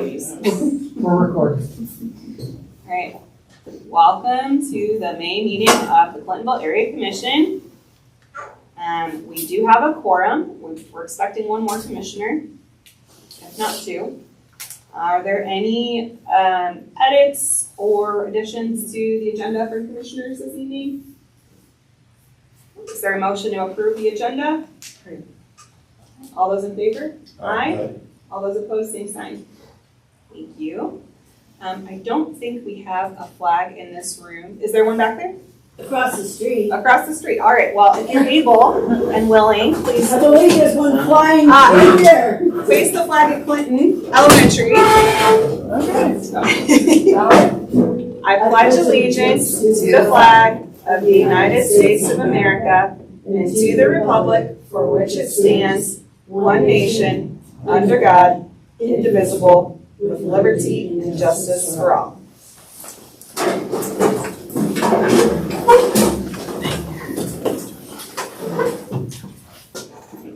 employees. We're recording. All right. Welcome to the May meeting of the Clintonville Area Commission. We do have a quorum. We're expecting one more commissioner, if not two. Are there any edits or additions to the agenda for commissioners this evening? Is there a motion to approve the agenda? All those in favor? Aye. All those opposed, same sign. Thank you. I don't think we have a flag in this room. Is there one back there? Across the street. Across the street. All right. Well, if you're able and willing, please. I believe there's one flying right there. Face the flag at Clinton Elementary. I pledge allegiance to the flag of the United States of America and to the republic for which it stands, one nation, under God, indivisible, with liberty and justice for all.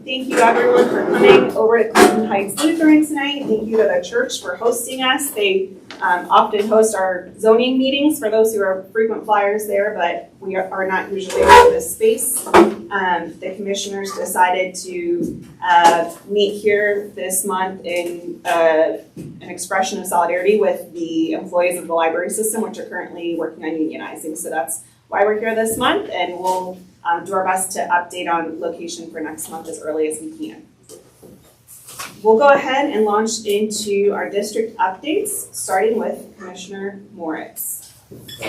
Thank you everyone for coming over to Clinton Heights Lutheran tonight. Thank you to the church for hosting us. They often host our zoning meetings for those who are frequent flyers there, but we are not usually in this space. The commissioners decided to meet here this month in an expression of solidarity with the employees of the library system, which are currently working on unionizing. So that's why we're here this month, and we'll do our best to update on location for next month as early as we can. We'll go ahead and launch into our district updates, starting with Commissioner Moritz.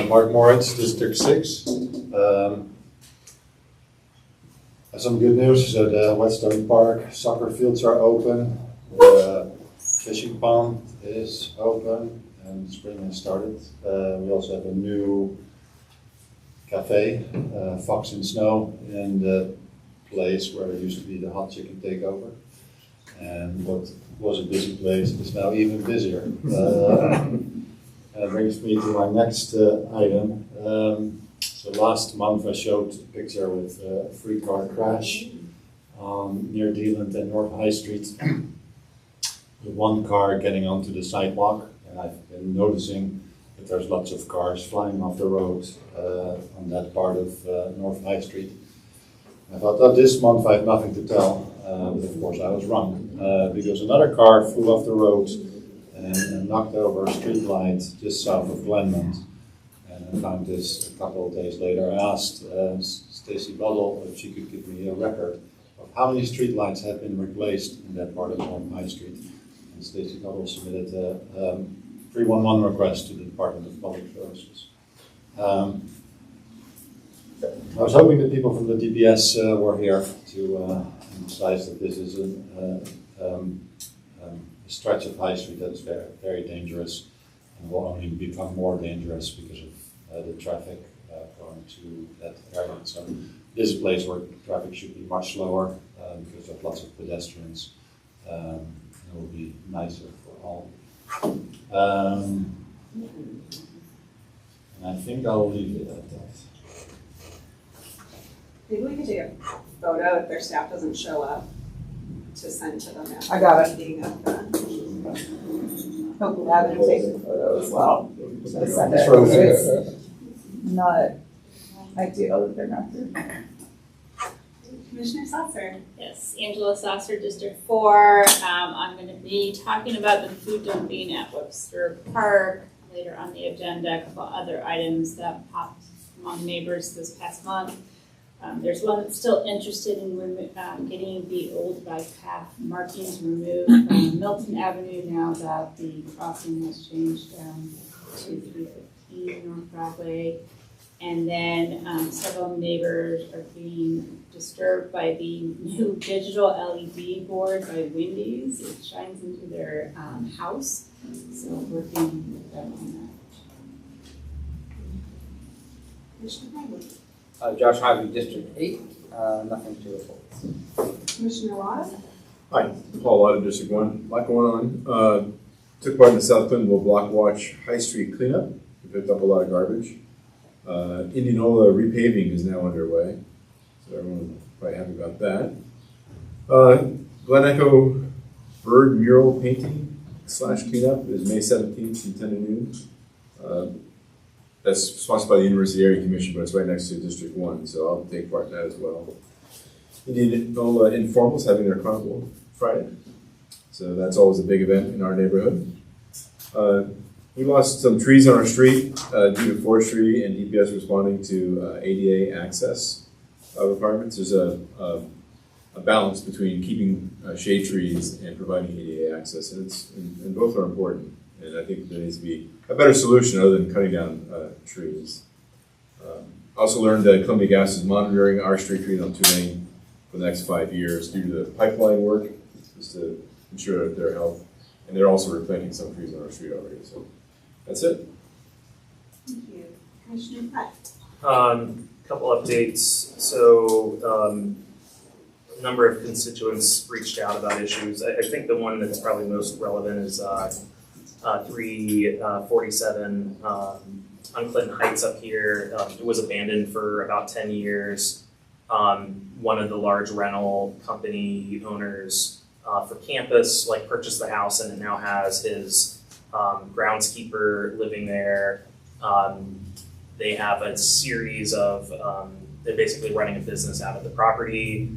Mark Moritz, District 6. Some good news, so the Whetstone Park soccer fields are open, the fishing pond is open, and spring has started. We also have a new cafe, Fox in Snow, in the place where there used to be the hot chicken takeover. And what was a busy place is now even busier. That brings me to my next item. So last month I showed a picture with a 3-car crash near Dealand and North High Street. With one car getting onto the sidewalk, and I've been noticing that there's lots of cars flying off the road on that part of North High Street. I thought that this month I have nothing to tell, but of course I was wrong, because another car flew off the road and knocked over a street light just south of Glenmont. And I found this a couple of days later. I asked Stacy Buddle if she could give me a record of how many street lights have been replaced in that part of North High Street. And Stacy Buddle submitted a 311 request to the Department of Public Services. I was hoping that people from the DPS were here to emphasize that this is a stretch of High Street that is very, very dangerous and will only become more dangerous because of the traffic going to that area. So this is a place where traffic should be much slower because of lots of pedestrians. It will be nicer for all. And I think I'll leave it at that. Maybe we could take a photo if their staff doesn't show up to send to them. I got it. Meeting of Hopefully I will take a photo as well. So send it. It's not ideal that they're not here. Commissioner Sasser. Yes, Angela Sasser, District 4. I'm going to be talking about the food dumping at Webster Park later on the agenda. A couple other items that popped among neighbors this past month. There's one that's still interested in getting the old bike path markings removed from Milton Avenue now that the crossing has changed to 315 North Broadway. And then several neighbors are being disturbed by the new digital LED board by Wendy's. It shines into their house, so working with them on that. Commissioner Hyman. Josh Harvey, District 8, nothing to report. Commissioner Law. Hi, Paul Lauder, District 1. A lot going on. Took part in the South Clintonville Block Watch High Street cleanup. We picked up a lot of garbage. Indianola repaving is now underway, so everyone's probably happy about that. Glen Echo bird mural painting cleanup is May 17th from 10 to noon. That's sponsored by the University Area Commission, but it's right next to District 1, so I'll take part in that as well. Indianola Informals having their carnival Friday, so that's always a big event in our neighborhood. We lost some trees on our street due to forestry and DPS responding to ADA access requirements. There's a balance between keeping shade trees and providing ADA access, and both are important. And I think there needs to be a better solution other than cutting down trees. Also learned that Columbia Gas is monitoring our street trees on 2 Main for the next 5 years due to the pipeline work, just to ensure their health. And they're also replanting some trees on our street already. So that's it. Thank you. Commissioner Platt. Couple updates. So, a number of constituents reached out about issues. I think the one that's probably most relevant is 347 on Clinton Heights up here. It was abandoned for about 10 years. One of the large rental company owners for campus purchased the house, and it now has his groundskeeper living there. They have a series of, they're basically running a business out of the property.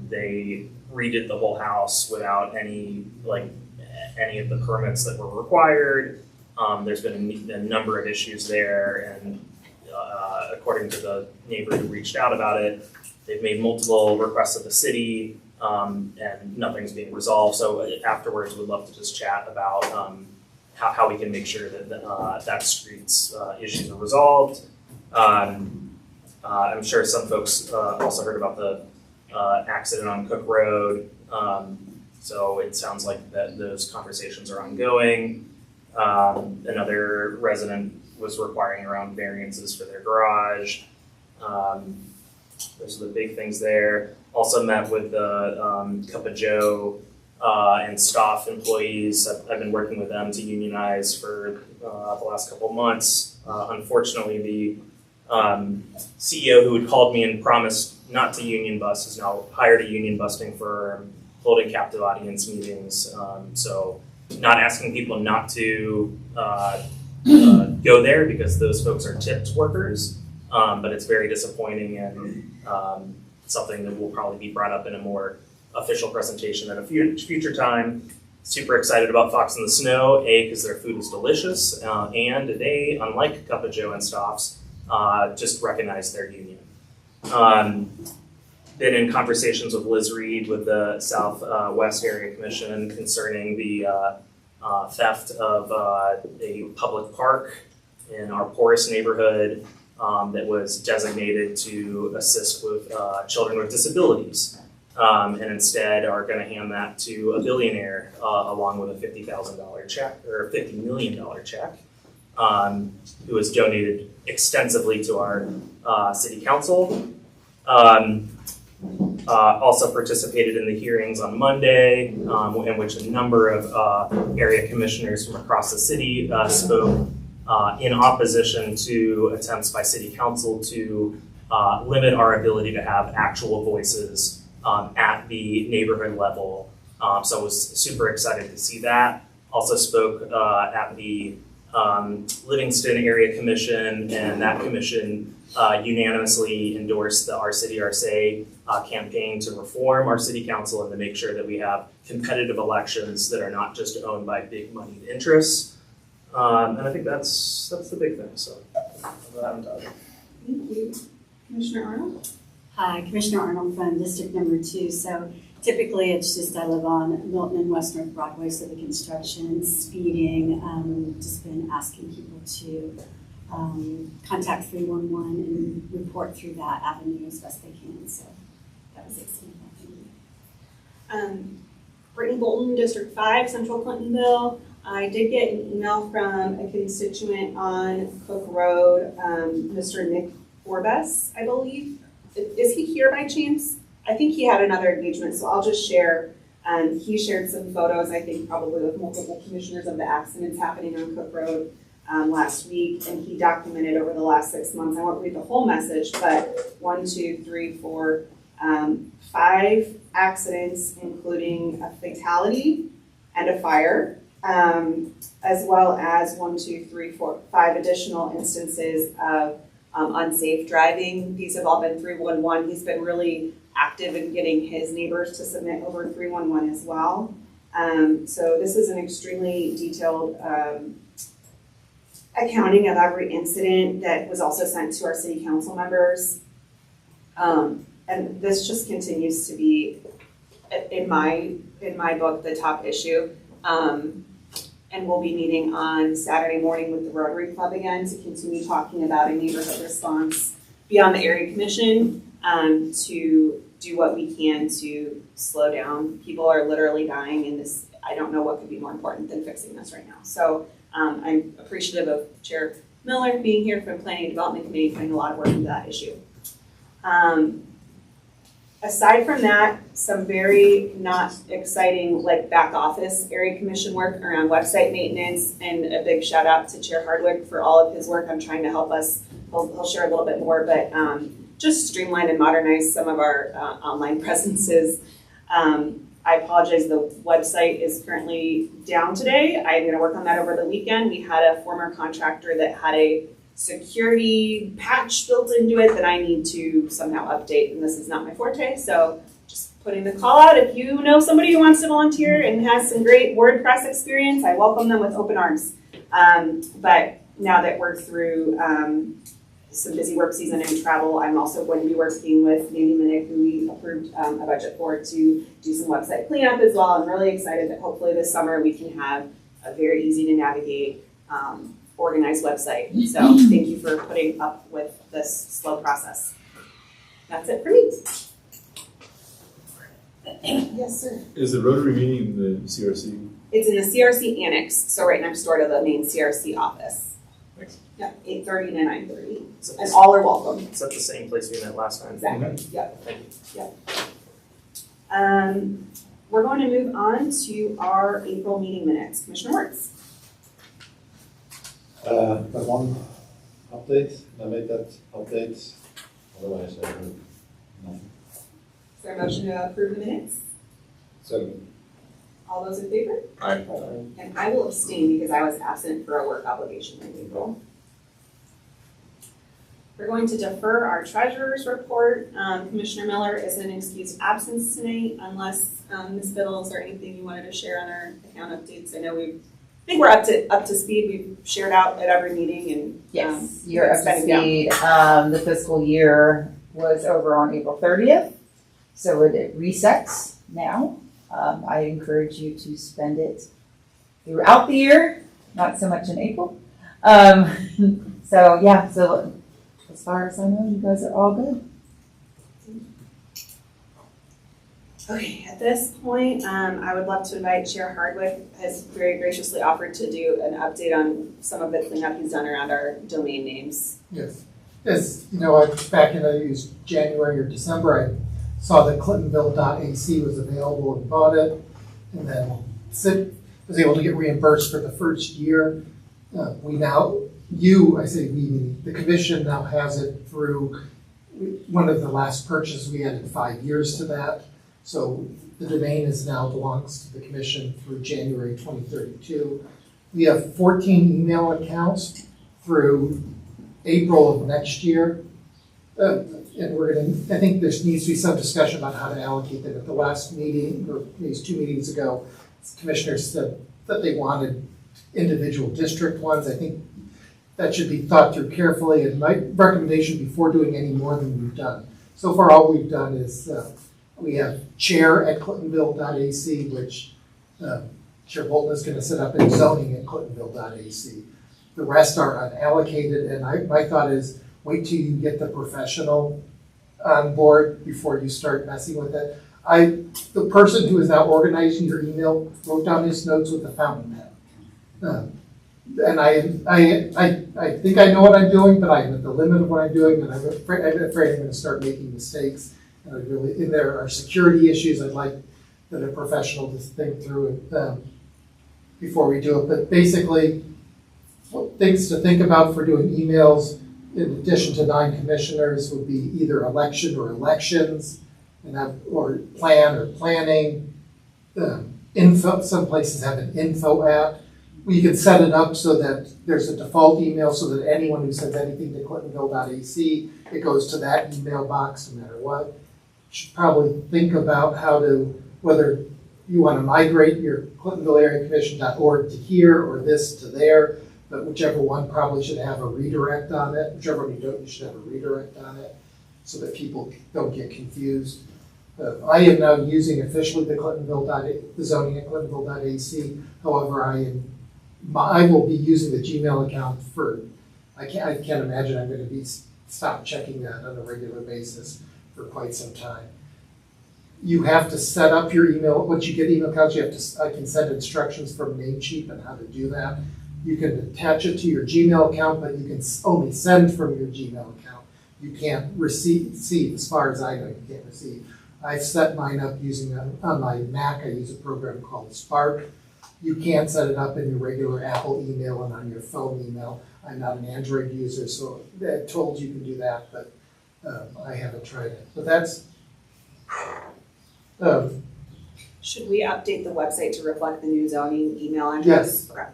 They redid the whole house without any of the permits that were required. There's been a number of issues there, and according to the neighbor who reached out about it, they've made multiple requests of the city, and nothing's being resolved. So afterwards, we'd love to just chat about how we can make sure that that street's issues are resolved. I'm sure some folks also heard about the accident on Cook Road. So it sounds like that those conversations are ongoing. Another resident was requiring around variances for their garage. Those are the big things there. Also met with the Cup of Joe and staff employees. I've been working with them to unionize for the last couple of months. Unfortunately, the CEO who had called me and promised not to union bust has now hired a union busting firm, holding captive audience meetings. So not asking people not to go there because those folks are tipped workers, but it's very disappointing and something that will probably be brought up in a more official presentation at a future time. Super excited about Fox in the Snow, A, because their food is delicious, and they, unlike Cup of Joe and Stops, just recognize their union. Been in conversations with Liz Reed with the Southwest Area Commission concerning the theft of a public park in our poorest neighborhood that was designated to assist with children with disabilities. And instead are going to hand that to a billionaire along with a $50,000 check or $50 million check, who has donated extensively to our city council. Also participated in the hearings on Monday, in which a number of area commissioners from across the city spoke in opposition to attempts by city council to limit our ability to have actual voices at the neighborhood level. So I was super excited to see that. Also spoke at the Livingston Area Commission, and that commission unanimously endorsed the Our City, Our Say campaign to reform our city council and to make sure that we have competitive elections that are not just owned by big moneyed interests. And I think that's the big thing. So I'm done. Thank you. Commissioner Arnold? Hi, Commissioner Arnold from District Number 2. So typically it's just I live on Milton and West North Broadway, so the construction, speeding, just been asking people to contact 311 and report through that avenue as best they can. So that was exciting. Brittany Bolton, District 5, Central Clintonville. I did get an email from a constituent on Cook Road, Mr. Nick Orbes, I believe. Is he here by chance? I think he had another engagement, so I'll just share. He shared some photos, I think probably with multiple commissioners of the accidents happening on Cook Road last week, and he documented over the last 6 months. I won't read the whole message, but 5 accidents, including a fatality and a fire. as well as 5 additional instances of unsafe driving. These have all been 311. He's been really active in getting his neighbors to submit over 311 as well. So this is an extremely detailed accounting of every incident that was also sent to our city council members. And this just continues to be, in my book, the top issue. And we'll be meeting on Saturday morning with the Rotary Club again to continue talking about a neighborhood response beyond the area commission, to do what we can to slow down. People are literally dying in this. I don't know what could be more important than fixing this right now. So I'm appreciative of Chair Miller being here from Planning and Development Committee, putting a lot of work into that issue. Aside from that, some very not exciting like back office area commission work around website maintenance, and a big shout out to Chair Hardwick for all of his work on trying to help us. He'll share a little bit more, but just streamline and modernize some of our online presences. I apologize, the website is currently down today. I'm gonna work on that over the weekend. We had a former contractor that had a security patch built into it that I need to somehow update, and this is not my forte, so just putting the call out. If you know somebody who wants to volunteer and has some great WordPress experience, I welcome them with open arms. But now that we're through some busy work season and travel, I'm also going to be working with Mandy Minnick, who we approved a budget for, to do some website cleanup as well. I'm really excited that hopefully this summer we can have a very easy to navigate organized website. So thank you for putting up with this slow process. That's it for me. Yes, sir. Is the Rotary meeting in the CRC? It's in the CRC annex, so right next door to the main CRC office. Thanks. Yeah, 8:30 to 9:30, and all are welcome. Is that the same place we met last time? Exactly. Yep. Thank you. We're going to move on to our April meeting minutes. Commissioner Wertz. But one update, I made that update, otherwise I heard nothing. Is there a motion to approve the minutes? So, All those in favor? Aye. And I will abstain because I was absent for a work obligation in April. We're going to defer our treasurer's report. Commissioner Miller is in excused absence tonight, unless Ms. Biddles or anything you wanted to share on our account updates. I know I think we're up to speed. We've shared out at every meeting, and Yes, you're up to it's been- speed. The fiscal year was over on April 30th, so it resets now. I encourage you to spend it throughout the year, not so much in April. So as far as I know, you guys are all good. Okay, at this point, I would love to invite Chair Hardwick, has very graciously offered to do an update on some of the cleanup he's done around our domain names. Yes, as you know, back in it was January or December, I saw that Clintonville.ac was available and bought it, and then was able to get reimbursed for the first year. The commission now has it through one of the last purchases. We added 5 years to that. So the domain now belongs to the commission through January 2032. We have 14 email accounts through April of next year. And I think there needs to be some discussion about how to allocate them. At the last meeting, or these 2 meetings ago, commissioners said that they wanted individual district ones. I think that should be thought through carefully, and my recommendation before doing any more than we've done. So far, all we've done is we have chair at Clintonville.ac, which Chair Bolton is going to set up, in zoning at Clintonville.ac. The rest are unallocated, and my thought is wait till you get the professional on board before you start messing with it. The person who is now organizing your email wrote down his notes with a fountain pen. And I think I know what I'm doing, but I'm at the limit of what I'm doing, and I'm afraid I'm going to start making mistakes. And there are security issues I'd like that a professional to think through before we do it. But basically, things to think about for doing emails, in addition to 9 commissioners, would be either election or elections, or plan or planning, info, some places have an info at. You can set it up so that there's a default email so that anyone who sends anything to clintonville.ac, it goes to that email box no matter what. You should probably think about whether you want to migrate your ClintonvilleAreaCommission.org to here or this to there, but whichever one probably should have a redirect on it. Whichever one you don't, you should have a redirect on it so that people don't get confused. I am now using officially the zoning at Clintonville.ac. However, I will be using the Gmail account I can't imagine I'm going to stop checking that on a regular basis for quite some time. You have to set up your email. Once you get email accounts, I can send instructions from Namecheap on how to do that. You can attach it to your Gmail account, but you can only send from your Gmail account. You can't receive, as far as I know, you can't receive. I've set mine up using, on my Mac, I use a program called Spark. You can't set it up in your regular Apple email and on your phone email. I'm not an Android user, so I'm told you can do that, but I haven't tried it. But that's, Should we update the website to reflect the new zoning email address? Yes. Okay.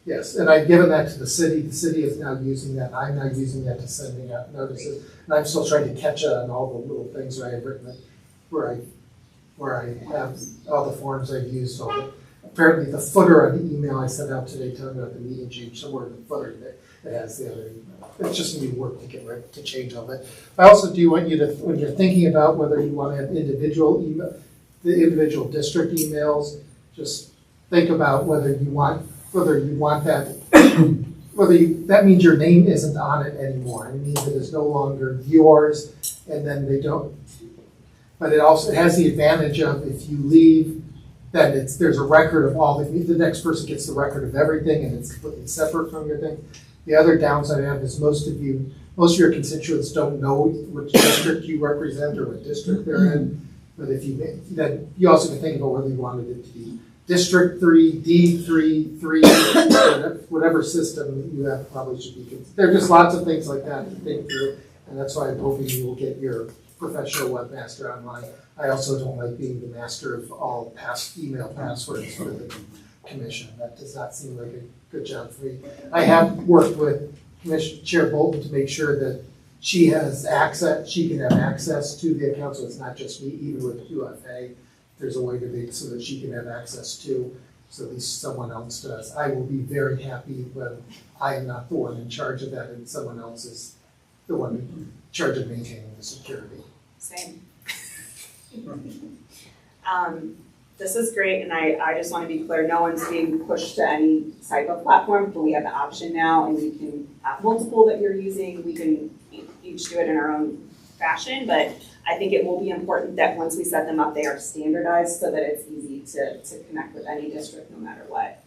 yes, and I've given that to the city. The city is now using that. I'm now using that to sending out notices. And I'm still trying to catch on all the little things where I have written it, where I have all the forms I've used. So apparently the footer on the email I sent out today telling about the meeting change, somewhere in the footer that has the other email. It's just new work to change all that. I also do want you to, when you're thinking about whether you want to have individual email, the individual district emails, just think about whether you want that, that means your name isn't on it anymore. It means it is no longer yours, and then they don't. But it has the advantage of if you leave, then there's a record of all the next person gets the record of everything, and it's completely separate from your thing. The other downside I have is most of your constituents don't know which district you represent or what district they're in. But then you also can think about whether you wanted it to be District 3, D3, 3, whatever system you have probably should be. There are just lots of things like that to think through, and that's why I'm hoping you will get your professional webmaster online. I also don't like being the master of all email passwords for the commission. That does not seem like a good job for me. I have worked with Commissioner Chair Bolton to make sure that she can have access to the account, so it's not just me, even with QFA. There's a way to make it so that she can have access to, so at least someone else does. I will be very happy when I am not the one in charge of that and someone else is the one in charge of maintaining the security. Same. This is great, and I just want to be clear, no one's being pushed to any type of platform, but we have the option now, and we can have multiple that you're using. We can each do it in our own fashion, but I think it will be important that once we set them up, they are standardized so that it's easy to connect with any district no matter what.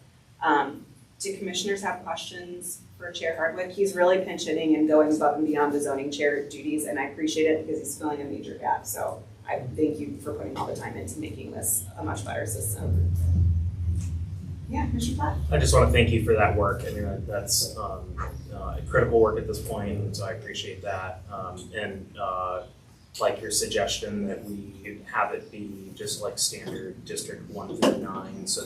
Do commissioners have questions for Chair Hardwick? He's really pinch hitting and going above and beyond the zoning chair duties, and I appreciate it because he's filling a major gap. So I thank you for putting all the time into making this a much better system. Yeah, Commissioner Platt. I just want to thank you for that work. I mean, that's critical work at this point, and so I appreciate that. Like your suggestion that we have it be just like standard District 139 so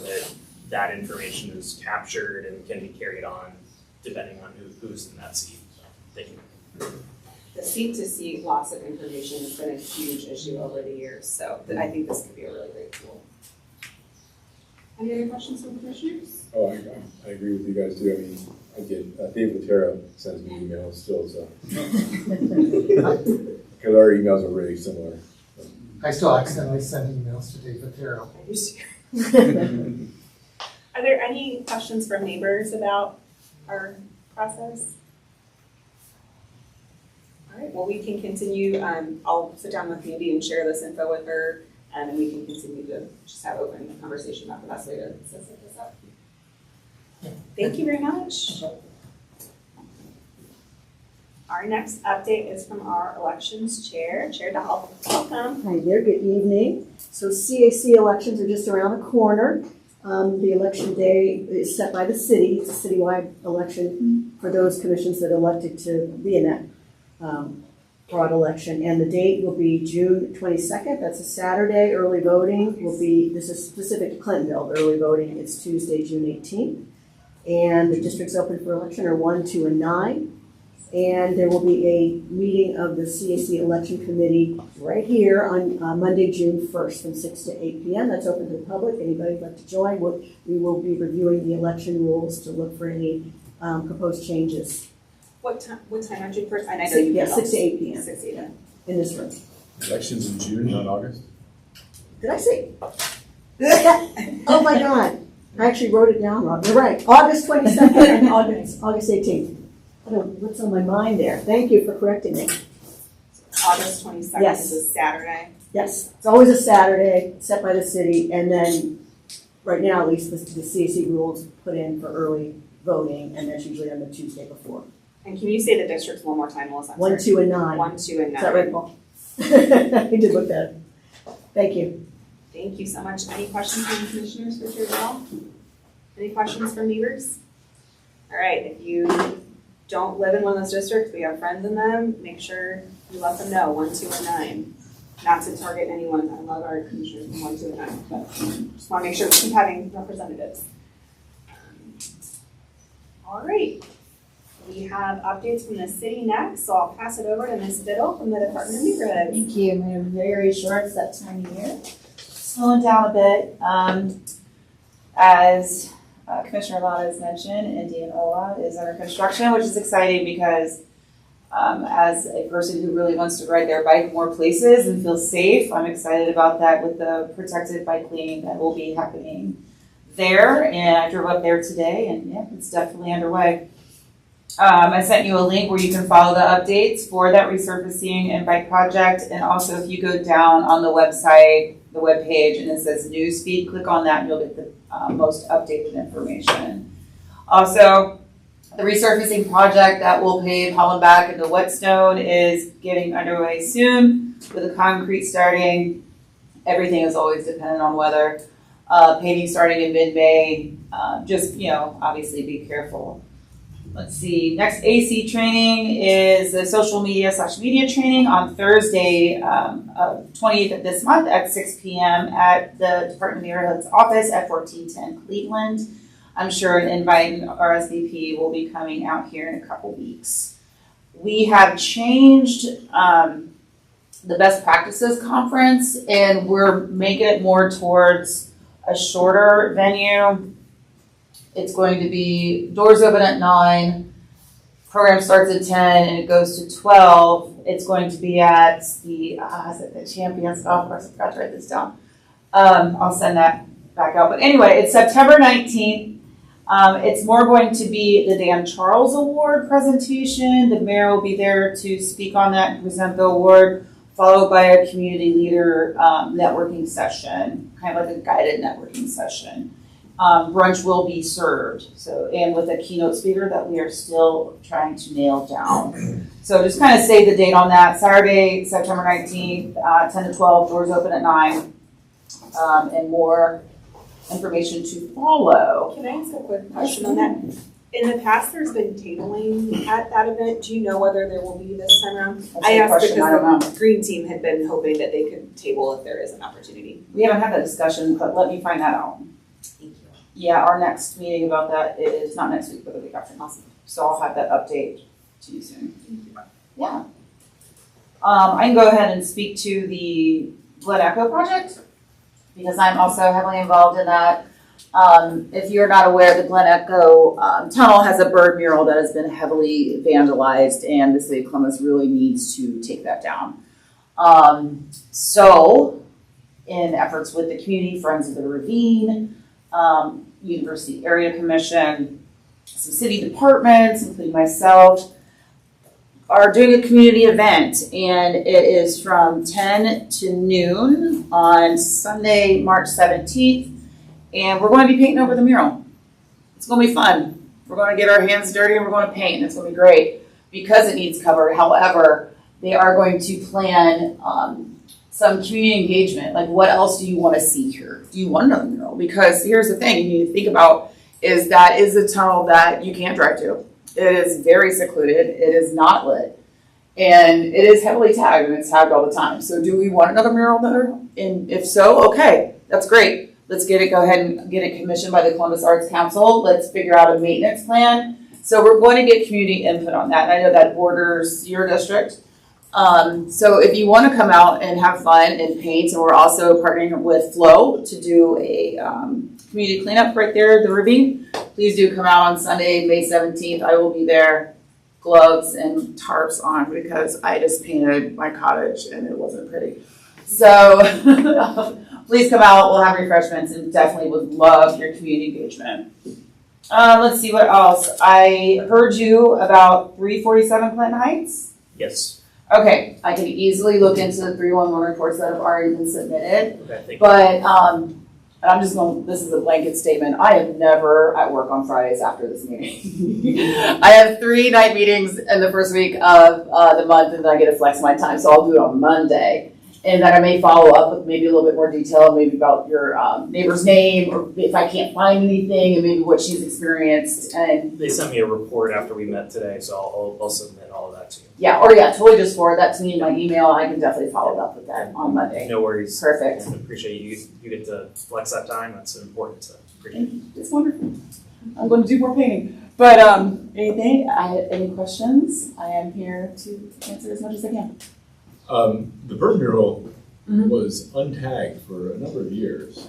that information is captured and can be carried on depending on who's in that seat. So, thank you. The seat-to-seat loss of information has been a huge issue over the years, so I think this could be a really great tool. Any other questions from commissioners? Oh, I agree with you guys too. I mean, I get, Dave Latera sends me emails still, so. Because our emails are really similar. I still accidentally send emails to Dave Vatero. I used to. Are there any questions from neighbors about our process? All right, well, we can continue. I'll sit down with Mandy and share this info with her, and we can continue to just have open conversation about the best way to set this up. Thank you very much. Our next update is from our elections chair, Chair Dahl. Welcome. Hi there, good evening. So CAC elections are just around the corner. The election day is set by the city. It's a citywide election for those commissions that elected to be in that broad election. And the date will be June 22nd. That's a Saturday. Early voting will be, this is specific to Clintonville. The early voting is Tuesday, June 18th. And the districts open for election are 1, 2, and 9. And there will be a meeting of the CAC Election Committee right here on Monday, June 1st from 6 to 8 p.m. That's open to the public. Anybody who'd like to join, we will be reviewing the election rules to look for any proposed changes. What time on June 1st? And I know Six- you yeah, can 6 to 8 p.m. 6 to 8 p.m. in this room. Elections in June, not August? Did I say? Oh my God. I actually wrote it down wrong. You're right. August 22nd and August 18th. I don't know what's on my mind there. Thank you for correcting me. August 22nd Yes. is a Saturday. Yes, it's always a Saturday set by the city, and then right now, at least the CAC rules put in for early voting, and that's usually on the Tuesday before. And can you say the districts one more time, Melissa? I'm 1, sorry. 2, and 9. 1, 2, and 9. Is that right, Paul? I did look that. Thank you. Thank you so much. Any questions from the commissioners for Chair Bell? Any questions from neighbors? All right, if you don't live in one of those districts, we have friends in them, make sure you let them know, 1, 2, and 9. Not to target anyone, I love our commissioners from 1, 2, and 9, but just want to make sure we keep having representatives. All right, we have updates from the city next, so I'll pass it over to Ms. Biddle from the Department of Neighborhoods. Thank you. I'm going to be very short. It's that time of year. Slowing down a bit. As Commissioner Lana has mentioned, Indianola is under construction, which is exciting because as a person who really wants to ride their bike more places and feel safe, I'm excited about that with the protected bike lane that will be happening there. And I drove up there today, and yeah, it's definitely underway. I sent you a link where you can follow the updates for that resurfacing and bike project. And also, if you go down on the website, the webpage, and it says newsfeed, click on that and you'll get the most updated information. Also, the resurfacing project that will pave Hollenbach into Whetstone is getting underway soon with the concrete starting. Everything is always dependent on weather. Paving starting in mid-May. Just, obviously be careful. Let's see, next AC training is the social media/media training on Thursday, 20th of this month at 6 p.m. at the Department of Neighborhoods office at 1410 Cleveland. I'm sure an invite and RSVP will be coming out here in a couple weeks. We have changed the best practices conference, and we're making it more towards a shorter venue. It's going to be doors open at 9, program starts at 10, and it goes to 12. It's going to be at the Champions Golf Course. I forgot to write this down. I'll send that back out. But anyway, it's September 19th. It's more going to be the Dan Charles Award presentation. The mayor will be there to speak on that and present the award, followed by a community leader networking session, kind of like a guided networking session. Brunch will be served, and with a keynote speaker that we are still trying to nail down. So just kind of save the date on that. Saturday, September 19th, 10 to 12, doors open at 9, and more information to follow. Can I ask a quick question on that? In the past, there's been tabling at that event. Do you know whether there will be this time around? That's a question, I don't because the green team had been hoping that they could table if there is an opportunity. We haven't had that discussion, but let me find that out. Yeah, our next meeting about that is not next week, but the week after. Awesome. So I'll have that update to you soon. Yeah. I can go ahead and speak to the Glen Echo project because I'm also heavily involved in that. If you're not aware, the Glen Echo tunnel has a bird mural that has been heavily vandalized, and the city of Columbus really needs to take that down. So, in efforts with the community, Friends of the Ravine, University Area Commission, some city departments, including myself, are doing a community event, and it is from 10 to noon on Sunday, March 17th, and we're going to be painting over the mural. It's going to be fun. We're going to get our hands dirty and we're going to paint, and it's going to be great because it needs cover. However, they are going to plan some community engagement. Like, what else do you want to see here? Do you want another mural? Because here's the thing you need to think about is that is a tunnel that you can't drive to. It is very secluded. It is not lit. And it is heavily tagged, and it's tagged all the time. So do we want another mural there? And if so, okay, that's great. Let's go ahead and get it commissioned by the Columbus Arts Council. Let's figure out a maintenance plan. So we're going to get community input on that. And I know that borders your district. So if you want to come out and have fun and paint, and we're also partnering with Flow to do a community cleanup right there at the ravine, please do come out on Sunday, May 17th. I will be there, gloves and tarps on, because I just painted my cottage and it wasn't pretty. So please come out. We'll have refreshments, and definitely would love your community engagement. Let's see what else. I heard you about 347 Clinton Heights. Yes. Okay, I can easily look into the 311 reports that have already been submitted. Okay, thank you. But I'm just going, this is a blanket statement. I am never at work on Fridays after this meeting. I have 3 night meetings in the first week of the month, and then I get to flex my time, so I'll do it on Monday. And then I may follow up with maybe a little bit more detail, maybe about your neighbor's name, or if I can't find anything, and maybe what she's experienced. And They sent me a report after we met today, so I'll submit all of that to you. totally just forward that to me in my email. I can definitely follow up with that on Monday. No worries. Perfect. I appreciate you get to flex that time. That's important to appreciate. It's wonderful. I'm going to do more painting. But any questions? I am here to answer as much as I can. The bird mural was untagged for a number of years,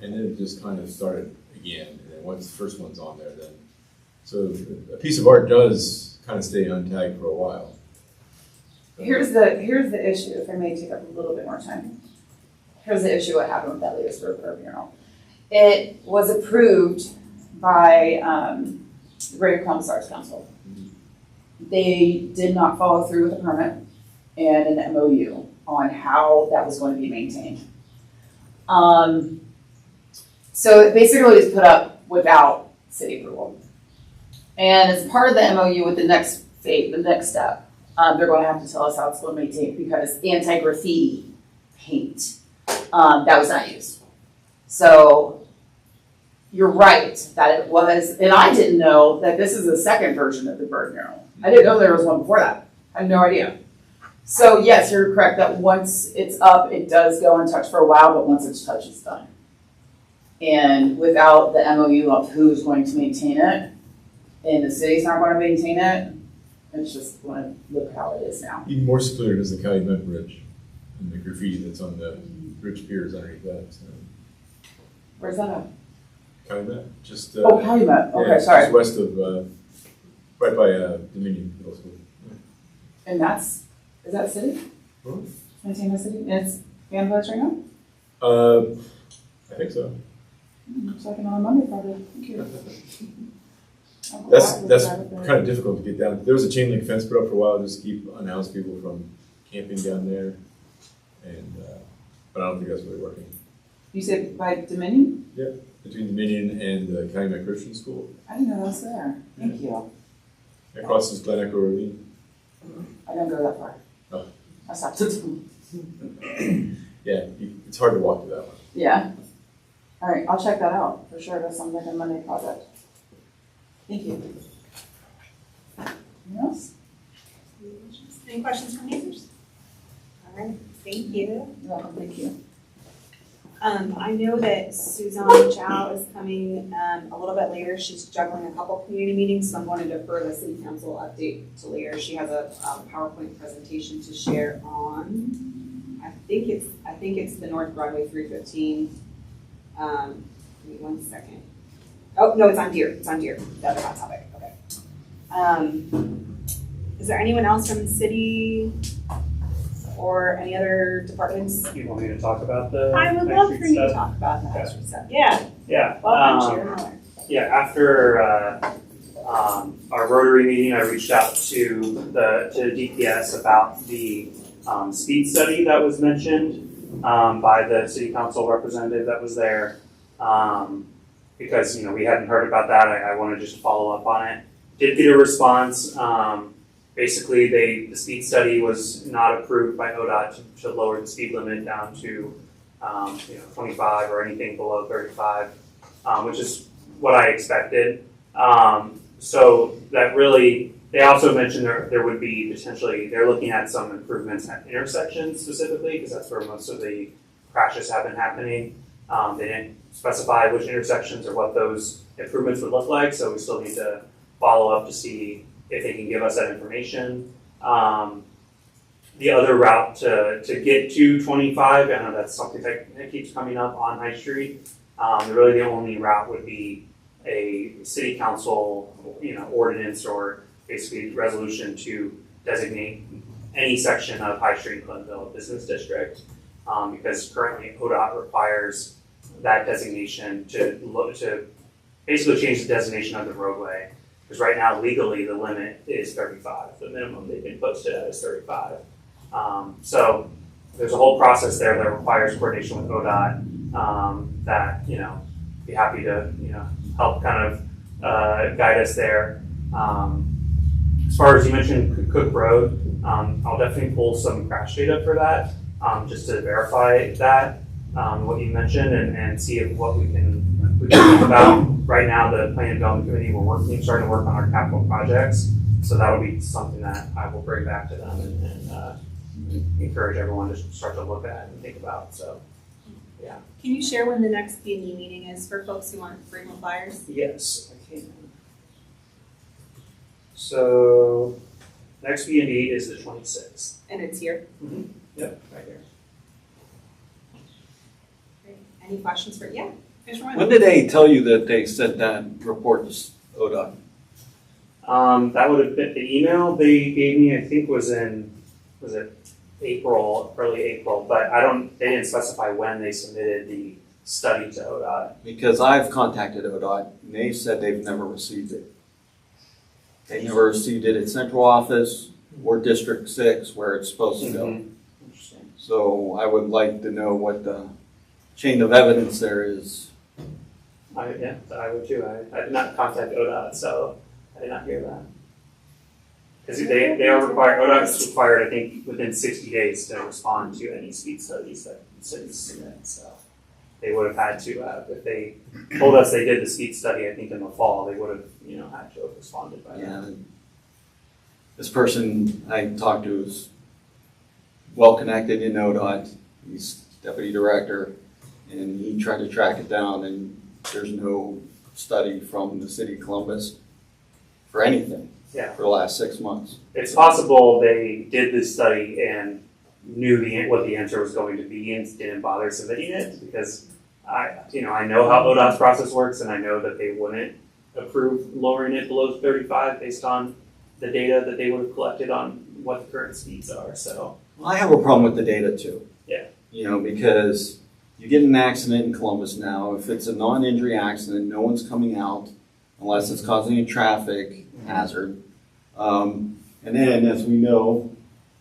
and then it just kind of started again. And then once the first one's on there, then so a piece of art does kind of stay untagged for a while. Here's the issue, if I may take up a little bit more time. Here's the issue what happened with that Lewisburg bird mural. It was approved by the Greater Columbus Arts Council. They did not follow through with a permit and an MOU on how that was going to be maintained. So it basically was put up without city approval. And as part of the MOU with the next step, they're going to have to tell us how it's going to be maintained, because anti-graffiti paint, that was not used. So you're right that it was, and I didn't know that this is the second version of the bird mural. I didn't know there was one before that. I had no idea. So yes, you're correct that once it's up, it does go untouched for a while, but once it's touched, it's done. And without the MOU of who's going to maintain it, and the city's not going to maintain it, it's just going to look how it is now. Even more secluded is the Calumet Bridge and the graffiti that's on the bridge piers underneath that. So. Where's that at? Calumet, just Calumet. Okay, yeah, sorry. just west of right by Dominion Middle School. And is that city? Hmm? Maintained by city? And it's vandalized right now? I think so. Looks like an on Monday project. Thank you. That's kind of difficult to get down. There was a chain link fence put up for a while just to keep unhoused people from camping down there, and but I don't think that's really working. You said by Dominion? Yeah, between Dominion and the Calumet Christian School. I didn't know that was there. Thank you. It crosses Glen Echo Ravine. I don't go that far. Oh. I stopped at Yeah, it's hard to walk to that one. Yeah. All right, I'll check that out for sure. That sounds like a Monday project. Thank you. Anything else? Any questions from neighbors? All right, thank you. You're welcome. Thank you. I know that Suzanne Chow is coming a little bit later. She's juggling a couple community meetings, so I'm going to defer the city council update to later. She has a PowerPoint presentation to share on, I think it's the North Broadway 315. Give me 1 second. Oh, no, it's on Deer. It's on Deer. The other hot topic. Okay. Is there anyone else from the city or any other departments? You want me to talk about the I would High love Street for you to stuff? talk about the High Street stuff. Yeah. Yeah. Welcome, Chair Miller. Yeah, after our Rotary meeting, I reached out to DPS about the speed study that was mentioned by the city council representative that was there. Because we hadn't heard about that, I wanted just to follow up on it. Did get a response. Basically, the speed study was not approved by ODOT to lower the speed limit down to 25 or anything below 35, which is what I expected. So that really They also mentioned there would be potentially, they're looking at some improvements at intersections specifically, because that's where most of the crashes have been happening. They didn't specify which intersections or what those improvements would look like, so we still need to follow up to see if they can give us that information. The other route to get to 25, I know that's something that keeps coming up on High Street. Really the only route would be a city council, ordinance or basically resolution to designate any section of High Street in Clintonville a business district. Because currently ODOT requires that designation to basically change the designation of the roadway. Because right now legally the limit is 35. The minimum they can post it at is 35. So there's a whole process there that requires coordination with ODOT that, be happy to, help kind of guide us there. As far as you mentioned Cook Road, I'll definitely pull some crash data for that, just to verify that, what you mentioned and see if what we can think about. Right now, the Plan and Development Committee, starting to work on our capital projects. So that'll be something that I will bring back to them and encourage everyone to start to look at and think about. So, yeah. Can you share when the next P&D meeting is for folks who want frequent flyers? Yes, I can. So, next B&D is the 26th. And it's here. Yep, right here. Great. Any questions for, yeah, Commissioner Wynn? When did they tell you that they sent that report to ODOT? That would have been the email they gave me, I think was it April, early April, but they didn't specify when they submitted the study to ODOT. Because I've contacted ODOT and they said they've never received it. They never received it at central office or District 6 where it's supposed to go. Interesting. So I would like to know what the chain of evidence there is. I would too. I did not contact ODOT, so I did not hear that. Because they are required, ODOT is required, I think, within 60 days to respond to any speed studies that cities submit. So they would have had to, if they told us they did the speed study, I think in the fall, they would have, had to have responded by then. This person I talked to is well connected in ODOT. He's deputy director, and he tried to track it down, and there's no study from the city of Columbus for anything. Yeah. For the last 6 months. It's possible they did this study and knew what the answer was going to be and didn't bother submitting it because I know how ODOT's process works and I know that they wouldn't approve lowering it below 35 based on the data that they would have collected on what the current speeds are. So I have a problem with the data too. Yeah. Because you get an accident in Columbus now. If it's a non-injury accident, no one's coming out unless it's causing a traffic hazard. And then, as we know,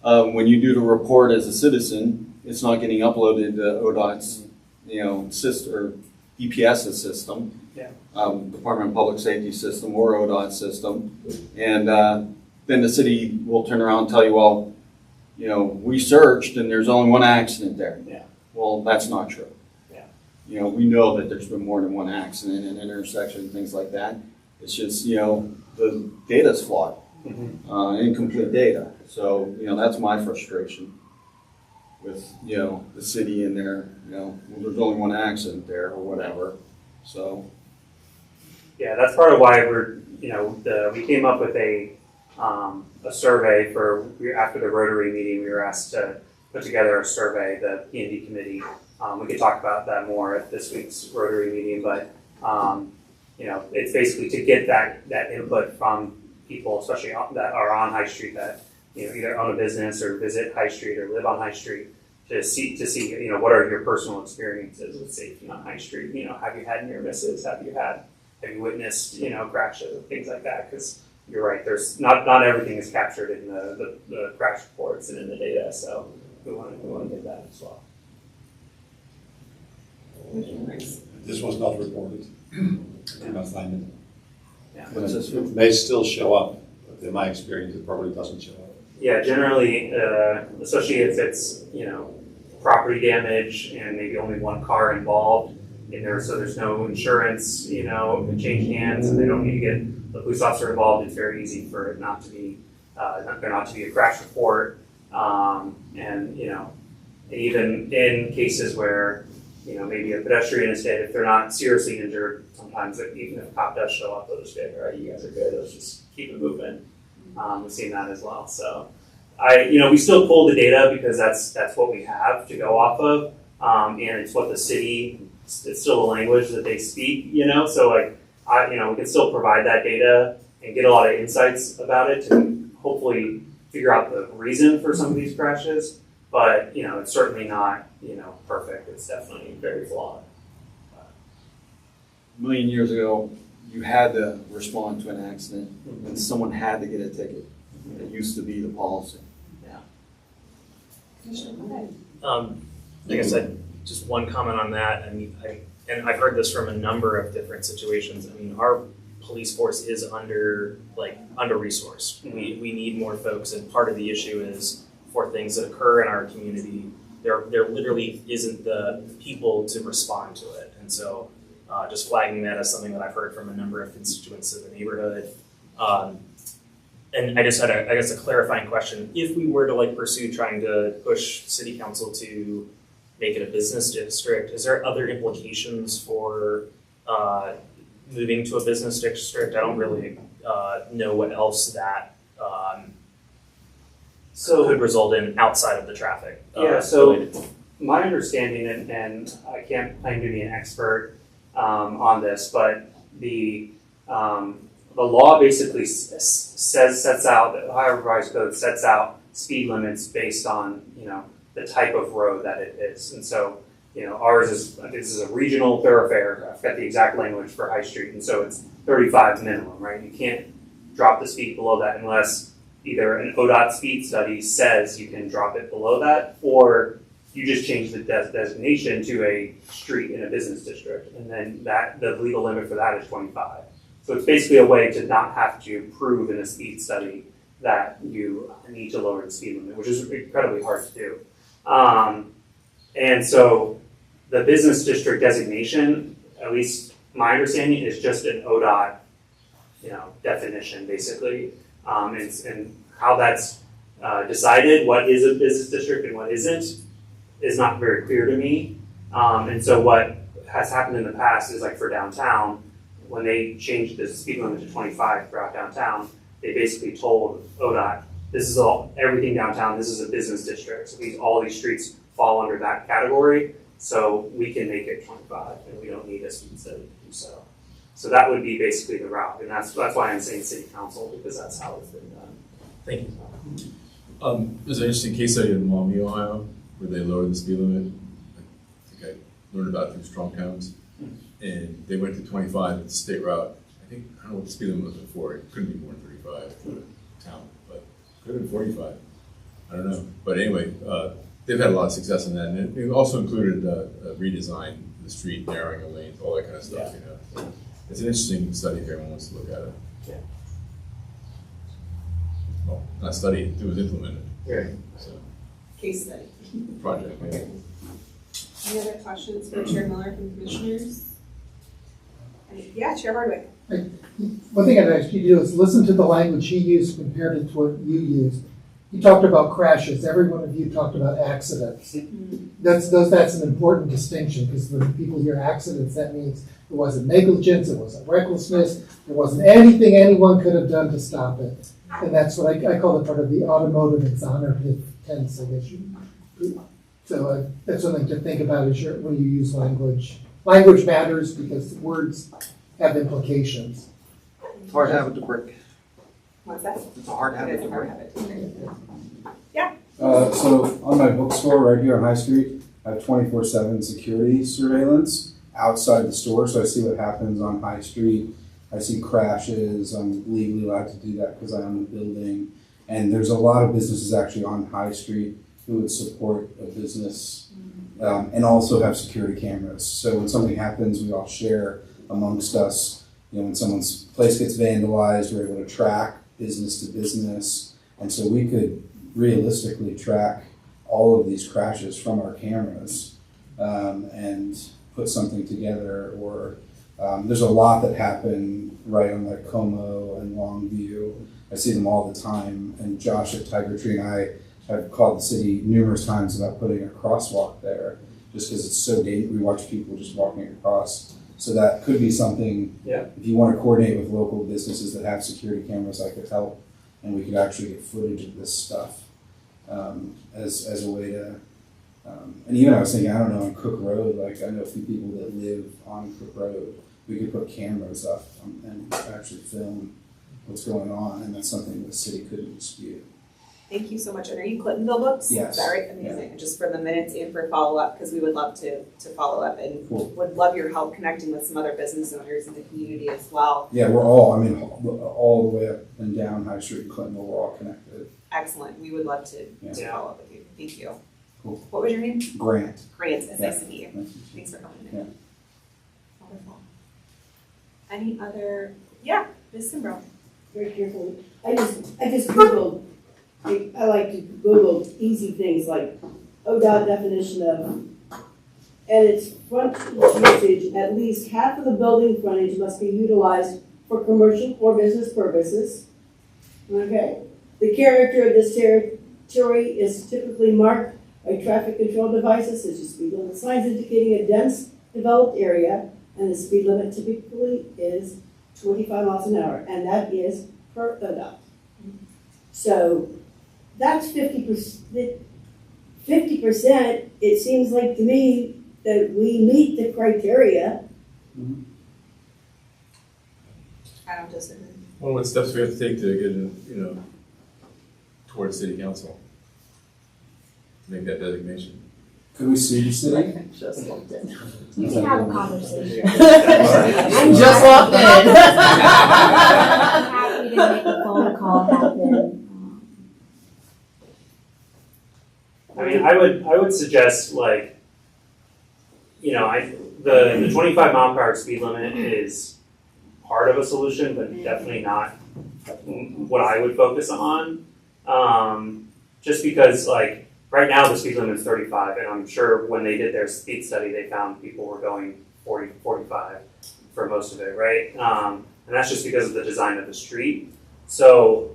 when you do the report as a citizen, it's not getting uploaded to ODOT's, system or EPS's system, Department of Public Safety system or ODOT system, and then the city will turn around and tell you, well, we searched and there's only one accident there. Yeah. Well, that's not true. Yeah. We know that there's been more than one accident in an intersection and things like that. It's just, the data's flawed. Incomplete data. So, that's my frustration with, the city and their, well, there's only one accident there or whatever. So. Yeah, that's part of why we came up with a survey after the Rotary meeting. We were asked to put together a survey, the P&D committee. We could talk about that more at this week's Rotary meeting, but it's basically to get that input from people, especially that are on High Street that either own a business or visit High Street or live on High Street to see what are your personal experiences with safety on High Street. Have you had near misses? Have you witnessed crashes and things like that? Because you're right, there's not everything is captured in the crash reports and in the data. So we want to get that as well. This was not reported. I did not find it. Yeah. It may still show up, but in my experience, it probably doesn't show up. Yeah, generally, especially if it's property damage and maybe only one car involved in there, so there's no insurance, change hands, and they don't need to get the police officer involved, it's very easy for it not to be, there not to be a crash report. And, you know, even in cases where, you know, maybe a pedestrian is dead, if they're not seriously injured, sometimes even if a cop does show up, they'll just be like, all right, you guys are good, let's just keep it moving. We've seen that as well. So we still pull the data because that's what we have to go off of. And it's what the city, it's still the language that they speak, you know, so like, we can still provide that data and get a lot of insights about it to hopefully figure out the reason for some of these crashes. But, you know, it's certainly not, you know, perfect. It's definitely very flawed. A million years ago, you had to respond to an accident and someone had to get a ticket. It used to be the policy. Like I said, just one comment on that. I mean, and I've heard this from a number of different situations. I mean, our police force is under-resourced. We need more folks, and part of the issue is for things that occur in our community, there literally isn't the people to respond to it. And so just flagging that as something that I've heard from a number of constituents of the neighborhood. And I just had a clarifying question. If we were to pursue trying to push city council to make it a business district, is there other implications for moving to a business district? I don't really know what else that could result in outside of the traffic. So my understanding, and I can't claim to be an expert on this, but the law basically sets out, the Ohio Revised Code sets out speed limits based on, you know, the type of road that it is. And so, you know, ours is a regional thoroughfare. I've got the exact language for High Street. And so it's 35 minimum, right? You can't drop the speed below that unless either an ODOT speed study says you can drop it below that, or you just change the designation to a street in a business district. And then the legal limit for that is 25. So it's basically a way to not have to prove in a speed study that you need to lower the speed limit, which is incredibly hard to do. And so the business district designation, at least my understanding, is just an ODOT, you know, definition basically. And how that's decided, what is a business district and what isn't, is not very clear to me. And so what has happened in the past is, like for downtown, when they changed the speed limit to 25 throughout downtown, they basically told ODOT, this is everything downtown, this is a business district. So all these streets fall under that category, so we can make it 25 and we don't need a speed study to do so. So that would be basically the route, and that's why I'm saying city council, because that's how it's been done. Thank you. There's an interesting case study in Maumee, Ohio, where they lowered the speed limit. I think I learned about it through Strong Towns. And they went to 25 at the state route. I don't know what the speed limit was before. It couldn't be more than 35 for the town, but it could have been 45. I don't know. But anyway, they've had a lot of success in that. And it also included a redesign of the street, narrowing the lanes, all that kind of stuff. You know, so it's an interesting study if everyone wants to look at it. Yeah. Well, not study, it was implemented. Yeah. So, Case study. project, maybe. Any other questions for Chair Miller from commissioners? Yeah, Chair Hardwick. One thing I'd ask you to do is listen to the language he used compared it to what you used. He talked about crashes. Every one of you talked about accidents. That's an important distinction, because when people hear accidents, that means it wasn't negligence, it wasn't recklessness, there wasn't anything anyone could have done to stop it. And that's what I call it part of the automotive exonerative tense issue. So that's something to think about when you use language. Language matters because words have implications. It's a hard habit to break. What's that? It's a hard habit It's to a hard break. habit. So on my bookstore right here on High Street, I have 24/7 security surveillance outside the store, so I see what happens on High Street. I see crashes. I'm legally allowed to do that because I own the building. And there's a lot of businesses actually on High Street who would support a business and also have security cameras. So when something happens, we all share amongst us. You know, when someone's place gets vandalized, we're able to track business to business. And so we could realistically track all of these crashes from our cameras and put something together, or There's a lot that happen right on like Como and Longview. I see them all the time. And Josh at Tiger Tree and I have called the city numerous times about putting a crosswalk there, just because it's so dangerous. We watch people just walking across. So that could be something, Yeah. if you want to coordinate with local businesses that have security cameras, I could help. And we could actually get footage of this stuff as a way to, and even I was thinking, I don't know, on Cook Road, like I know a few people that live on Cook Road. We could put cameras up and actually film what's going on, and that's something the city couldn't dispute. Thank you so much. And are you Clintonville books? Yes. Is that right? Amazing. And just for the minutes and for follow-up, because we would love to follow up and Cool. would love your help connecting with some other business owners in the community as well. Yeah, we're all, I mean, all the way up and down High Street in Clintonville, we're all connected. Excellent. We would love to Yeah. follow up with you. Thank you. Cool. What was your name? Grant. Grant. It's Yeah. nice to meet you. Thank you. Thanks for coming Yeah. in. Wonderful. Any other? Yeah, Ms. Simbro. Very carefully. I just Googled, I like to Google easy things like ODOT definition of, and its frontage usage, at least half of the building frontage must be utilized for commercial or business purposes. Okay? The character of this territory is typically marked by traffic control devices such as speed limit signs indicating a dense developed area, and the speed limit typically is 25 miles an hour, and that is per ODOT. So that's 50%. 50%, it seems like to me that we meet the criteria. I don't disagree. Well, what steps we have to take to get in, towards city council? To make that designation. Could we sue the city? Just walked in. You can have a conversation. I just walked in. I'm happy to make a phone call happen. I mean, I would suggest the 25 mile per hour speed limit is part of a solution, but definitely not what I would focus on. Just because right now the speed limit is 35, and I'm sure when they did their speed study, they found people were going 40, 45 for most of it, right? And that's just because of the design of the street. So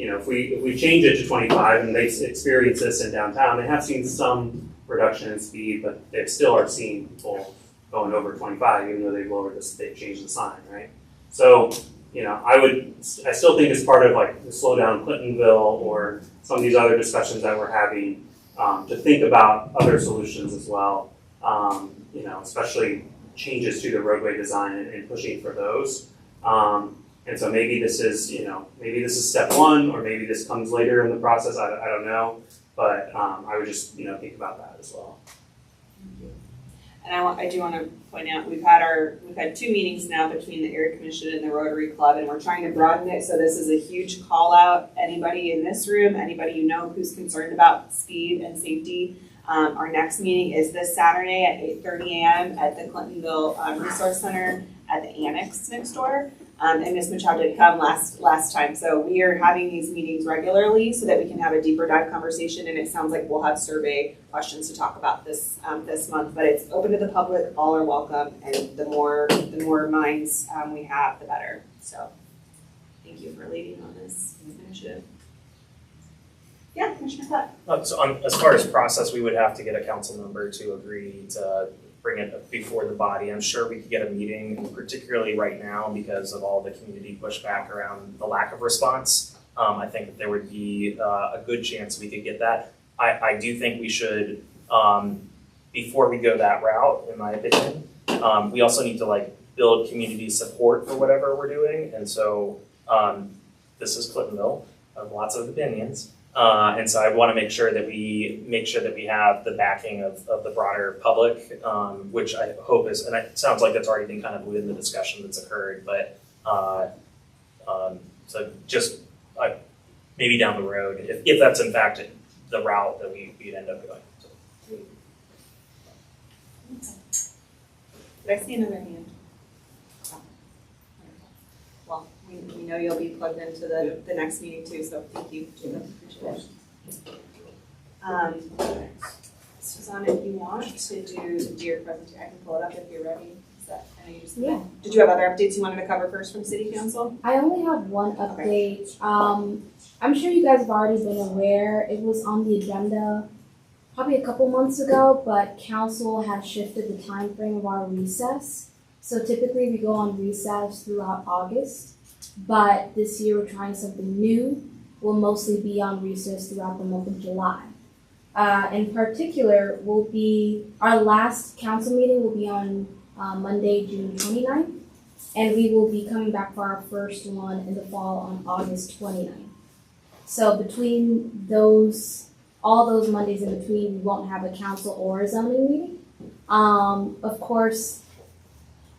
if we change it to 25, and they've experienced this in downtown, they have seen some reduction in speed, but they still are seeing people going over 25, even though they've changed the sign, right? So, I still think it's part of the Slow Down Clintonville or some of these other discussions that we're having to think about other solutions as well. Especially changes to the roadway design and pushing for those. And so maybe this is step one, or maybe this comes later in the process. I don't know, but I would just think about that as well. And I do want to point out we've had 2 meetings now between the Area Commission and the Rotary Club, and we're trying to broaden it. So this is a huge call out. Anybody in this room, anybody you know who's concerned about speed and safety. Our next meeting is this Saturday at 8:30 a.m. at the Clintonville Resource Center at the Annex next door. And Ms. Michow did come last time. So we are having these meetings regularly so that we can have a deeper dive conversation. And it sounds like we'll have survey questions to talk about this month. But it's open to the public. All are welcome. And the more minds we have, the better. So thank you for leading on this initiative. Yeah, Commissioner Platt. So as far as process, we would have to get a council member to agree to bring it before the body. I'm sure we could get a meeting, particularly right now because of all the community pushback around the lack of response. I think that there would be a good chance we could get that. I do think we should, before we go that route, in my opinion, we also need to build community support for whatever we're doing. And so this is Clintonville. I have lots of opinions. And so I want to make sure that we have the backing of the broader public, which I hope is, and it sounds like that's already been kind of within the discussion that's occurred, but so just maybe down the road, if that's in fact the route that we'd end up going. Did I see another hand? Well, we know you'll be plugged into the next meeting too, so thank you. Appreciate it. Susanna, if you want to do your presentation, I can pull it up if you're ready. I know you just- Yeah. Did you have other updates you wanted to cover first from city council? I only have one update. I'm sure you guys have already been aware, it was on the agenda probably a couple months ago, but council has shifted the time frame of our recess. So typically we go on recess throughout August, but this year we're trying something new. We'll mostly be on recess throughout the month of July. In particular, our last council meeting will be on Monday, June 29th, and we will be coming back for our first one in the fall on August 29th. So between all those Mondays in between, we won't have a council or a zoning meeting. Of course,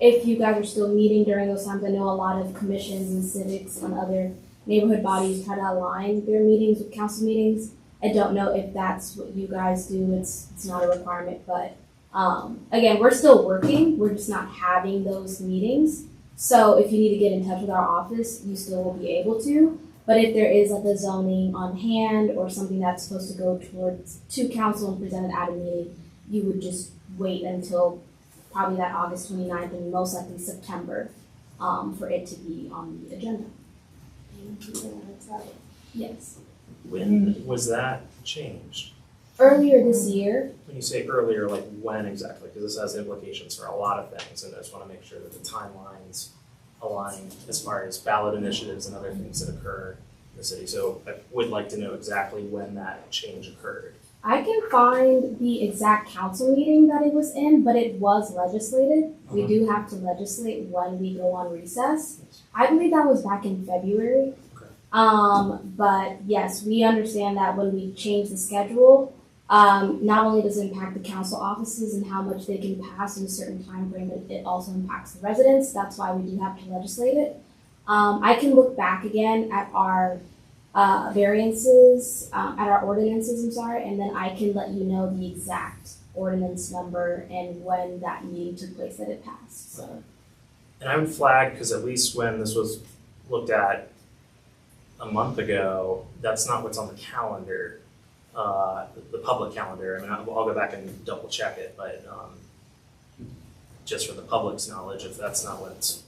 if you guys are still meeting during those times, I know a lot of commissions and civics and other neighborhood bodies try to align their meetings with council meetings. I don't know if that's what you guys do. It's not a requirement, but again, we're still working. We're just not having those meetings. So if you need to get in touch with our office, you still will be able to. But if there is like a zoning on hand or something that's supposed to go to council and presented at a meeting, you would just wait until probably that August 29th and most likely September for it to be on the agenda. Yes. When was that changed? Earlier this year. When you say earlier, like when exactly? Because this has implications for a lot of things, and I just want to make sure that the timelines align as far as ballot initiatives and other things that occur in the city. So I would like to know exactly when that change occurred. I can find the exact council meeting that it was in, but it was legislated. We do have to legislate when we go on recess. I believe that was back in February. But yes, we understand that when we change the schedule, not only does it impact the council offices and how much they can pass in a certain time frame, but it also impacts the residents. That's why we do have to legislate it. I can look back again at our variances, at our ordinances, and then I can let you know the exact ordinance number and when that meeting took place that it passed. So. And I would flag, because at least when this was looked at a month ago, that's not what's on the calendar, the public calendar. I mean, I'll go back and double check it, but just for the public's knowledge, if that's not what's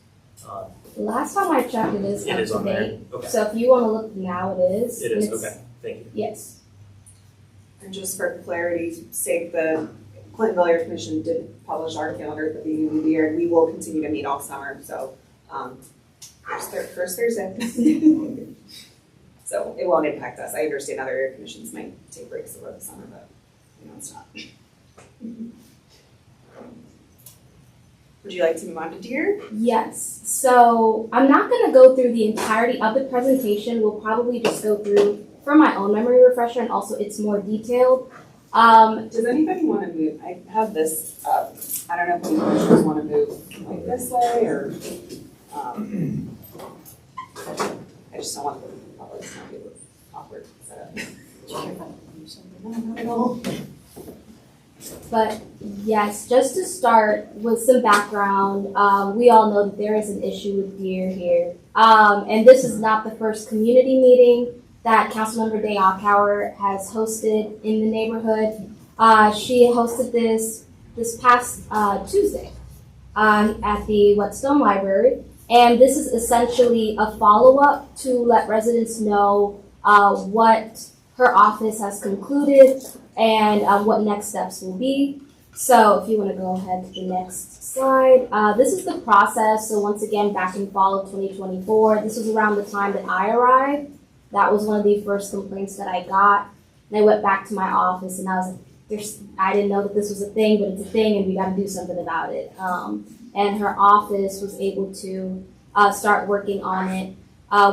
last time I checked, it is up on to there. date. Okay. So if you want to look now, it is. It is, okay, thank you. Yes. And just for clarity's sake, the Clintonville Area Commission did publish our calendar at the beginning of the year, and we will continue to meet all summer, so first Thursday. So it won't impact us. I understand other area commissions might take breaks over the summer, but it's not. Would you like to move on to Deer? Yes. So I'm not going to go through the entirety of the presentation. We'll probably just go through for my own memory refresher, and also it's more detailed. Does anybody want to move? I have this up. I don't know if any commissioners want to move like this way or. I just don't want the public to be awkward setup. No, not at all. But yes, just to start with some background, we all know that there is an issue with deer here. And this is not the first community meeting that Councilmember Day Ockauer has hosted in the neighborhood. She hosted this past Tuesday at the Whetstone Library. And this is essentially a follow-up to let residents know what her office has concluded and what next steps will be. So if you want to go ahead to the next slide. This is the process. So once again, back in fall of 2024, this was around the time that I arrived. That was one of the first complaints that I got. And I went back to my office and I was like, I didn't know that this was a thing, but it's a thing and we got to do something about it. And her office was able to start working on it.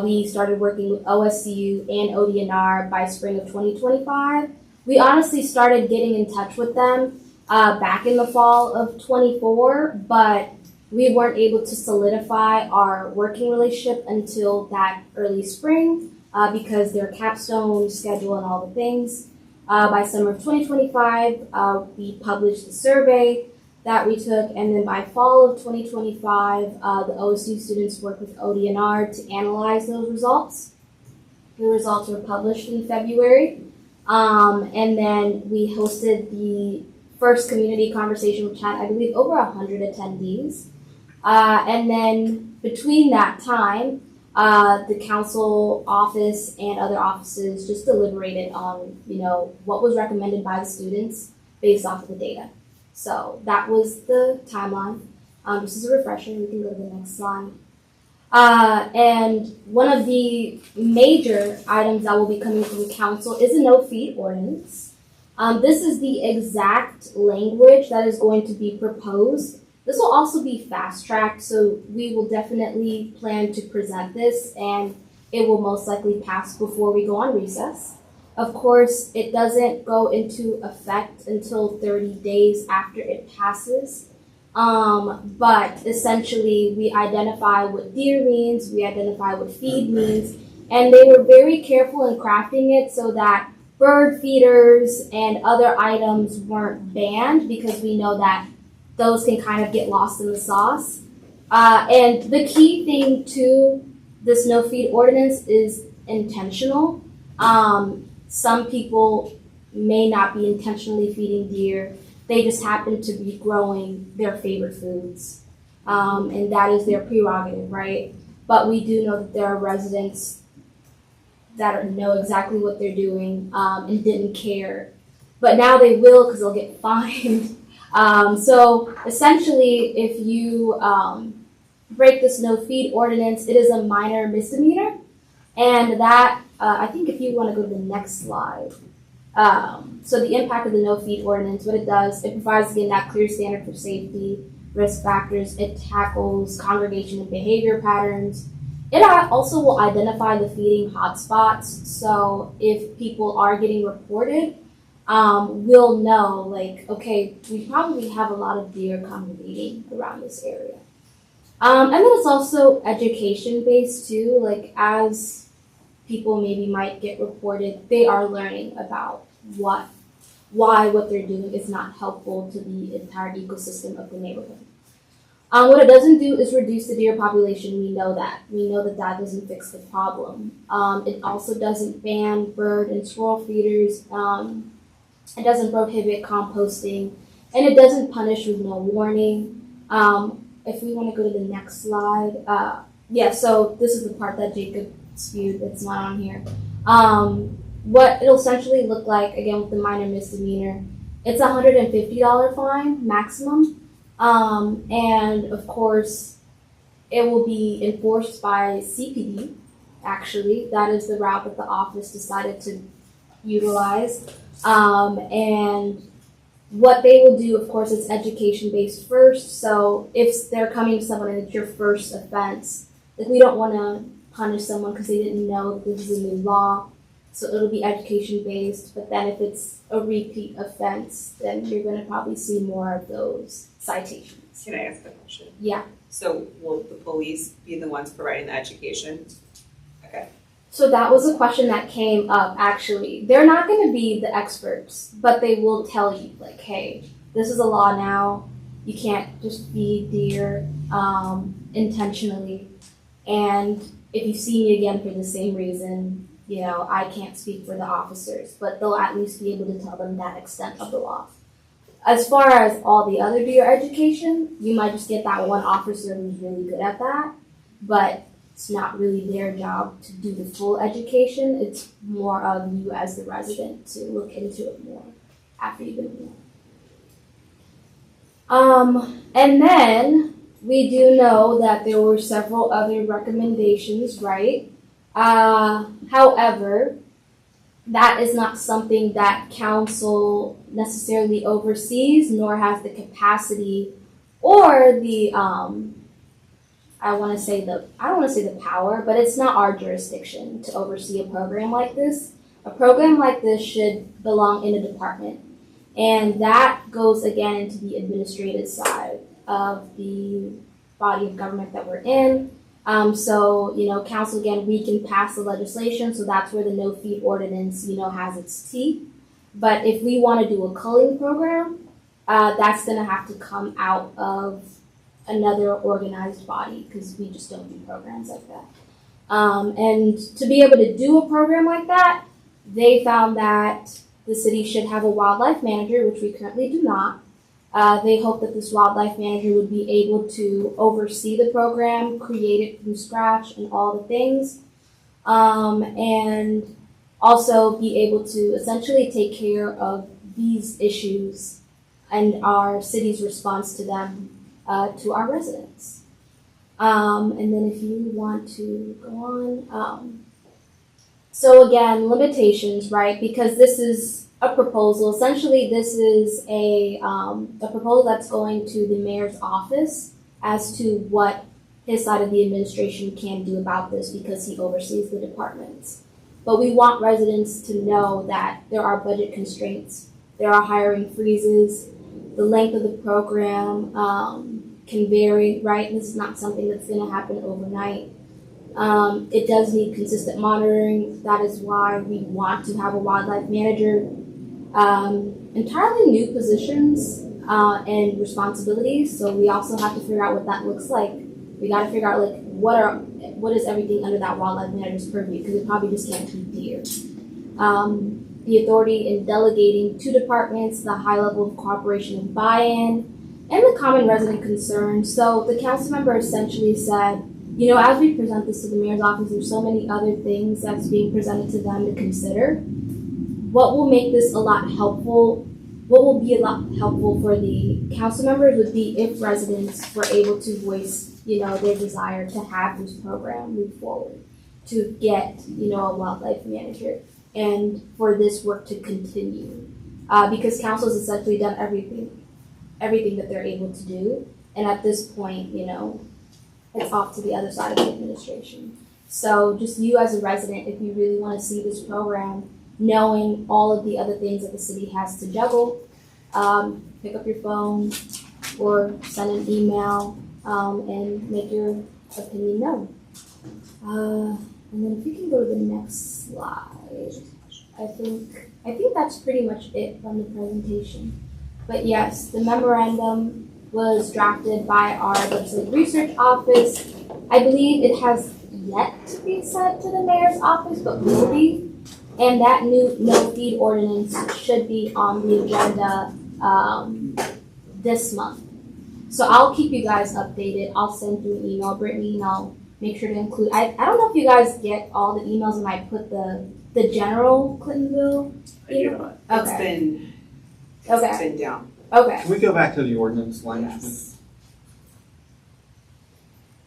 We started working with OSCU and ODNR by spring of 2025. We honestly started getting in touch with them back in the fall of 24, but we weren't able to solidify our working relationship until that early spring because their capstone schedule and all the things. By summer of 2025, we published the survey that we took, and then by fall of 2025, the OSU students worked with ODNR to analyze those results. The results were published in February, and then we hosted the first community conversation, which had, I believe, over 100 attendees. And then between that time, the council office and other offices just deliberated on, what was recommended by the students based off of the data. So that was the timeline. Just as a refresher, we can go to the next slide. And one of the major items that will be coming from council is a no-feed ordinance. This is the exact language that is going to be proposed. This will also be fast-tracked, so we will definitely plan to present this, and it will most likely pass before we go on recess. Of course, it doesn't go into effect until 30 days after it passes. But essentially, we identify what deer means, we identify what feed means, and they were very careful in crafting it so that bird feeders and other items weren't banned, because we know that those can kind of get lost in the sauce. And the key thing to this no feed ordinance is intentional. Some people may not be intentionally feeding deer. They just happen to be growing their favorite foods. And that is their prerogative, right? But we do know that there are residents that know exactly what they're doing and didn't care. But now they will, because they'll get fined. So essentially, if you break this no feed ordinance, it is a minor misdemeanor. And that, I think if you want to go to the next slide. So the impact of the no feed ordinance, what it does, it provides, again, that clear standard for safety, risk factors. It tackles congregation and behavior patterns. It also will identify the feeding hotspots. So if people are getting reported, we'll know, like, okay, we probably have a lot of deer congregating around this area. And then it's also education-based too. Like, as people maybe might get reported, they are learning about why what they're doing is not helpful to the entire ecosystem of the neighborhood. What it doesn't do is reduce the deer population. We know that. We know that that doesn't fix the problem. It also doesn't ban bird and squirrel feeders. It doesn't prohibit composting, and it doesn't punish with no warning. If we want to go to the next slide, so this is the part that Jacob spewed that's not on here. What it'll essentially look like, again, with the minor misdemeanor, it's a $150 fine maximum, and of course, it will be enforced by CPD. Actually, that is the route that the office decided to utilize. And what they will do, of course, is education-based first. So if they're coming to someone and it's your first offense, like, we don't want to punish someone because they didn't know that this is a new law. So it'll be education-based. But then if it's a repeat offense, then you're going to probably see more of those citations. Can I ask a question? Yeah. So will the police be the ones providing the education? Okay. So that was a question that came up, actually. They're not going to be the experts, but they will tell you, like, hey, this is a law now. You can't just feed deer intentionally. And if you see me again for the same reason, I can't speak for the officers, but they'll at least be able to tell them that extent of the law. As far as all the other deer education, you might just get that one officer who's really good at that, but it's not really their job to do the full education. It's more of you as the resident to look into it more after you've been warned. And then we do know that there were several other recommendations, right? However, that is not something that council necessarily oversees, nor has the capacity or the I don't want to say the power, but it's not our jurisdiction to oversee a program like this. A program like this should belong in a department. And that goes again into the administrative side of the body of government that we're in. Council, again, we can pass the legislation, so that's where the no feed ordinance, has its teeth. But if we want to do a culling program, that's going to have to come out of another organized body, because we just don't do programs like that. And to be able to do a program like that, they found that the city should have a wildlife manager, which we currently do not. They hope that this wildlife manager would be able to oversee the program, create it from scratch and all the things, and also be able to essentially take care of these issues and our city's response to them, to our residents. And then if you want to go on, so again, limitations, right? Because this is a proposal. Essentially, this is a proposal that's going to the mayor's office as to what his side of the administration can do about this because he oversees the departments. But we want residents to know that there are budget constraints, there are hiring freezes, the length of the program can vary, right? This is not something that's going to happen overnight. It does need consistent monitoring. That is why we want to have a wildlife manager. Entirely new positions and responsibilities, so we also have to figure out what that looks like. We got to figure out like what is everything under that wildlife manager's purview, because it probably just can't keep deer. The authority in delegating to departments, the high level of cooperation and buy-in, and the common resident concerns. So the council member essentially said, you know, as we present this to the mayor's office, there's so many other things that's being presented to them to consider. What will make this a lot helpful, what will be a lot helpful for the council members would be if residents were able to voice, you know, their desire to have this program move forward, to get, you know, a wildlife manager, and for this work to continue. Because council has essentially done everything that they're able to do, and at this point, you know, it's off to the other side of the administration. So just you as a resident, if you really want to see this program, knowing all of the other things that the city has to juggle, pick up your phone or send an email and make your opinion known. And then if you can go to the next slide, I think that's pretty much it from the presentation. But yes, the memorandum was drafted by our legislative research office. I believe it has yet to be sent to the mayor's office, but will be. And that new no-feed ordinance should be on the agenda this month. So I'll keep you guys updated. I'll send you an email, Brittany, and I'll make sure to include. I don't know if you guys get all the emails and I put the general Clintonville email. Okay. It's been down. Okay. Can we go back to the ordinance language? Yes.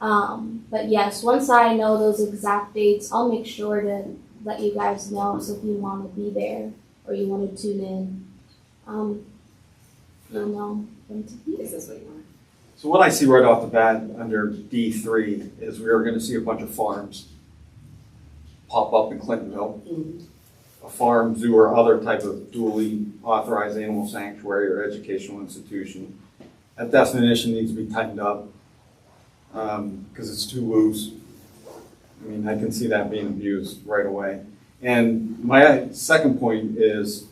But yes, once I know those exact dates, I'll make sure to let you guys know. So if you want to be there or you want to tune in, you'll know when to be there. This is what you want. So what I see right off the bat under D3 is we are going to see a bunch of farms pop up in Clintonville. Mm-hmm. A farm, zoo, or other type of duly authorized animal sanctuary or educational institution. That definition needs to be tightened up because it's too loose. I mean, I can see that being abused right away. And my second point is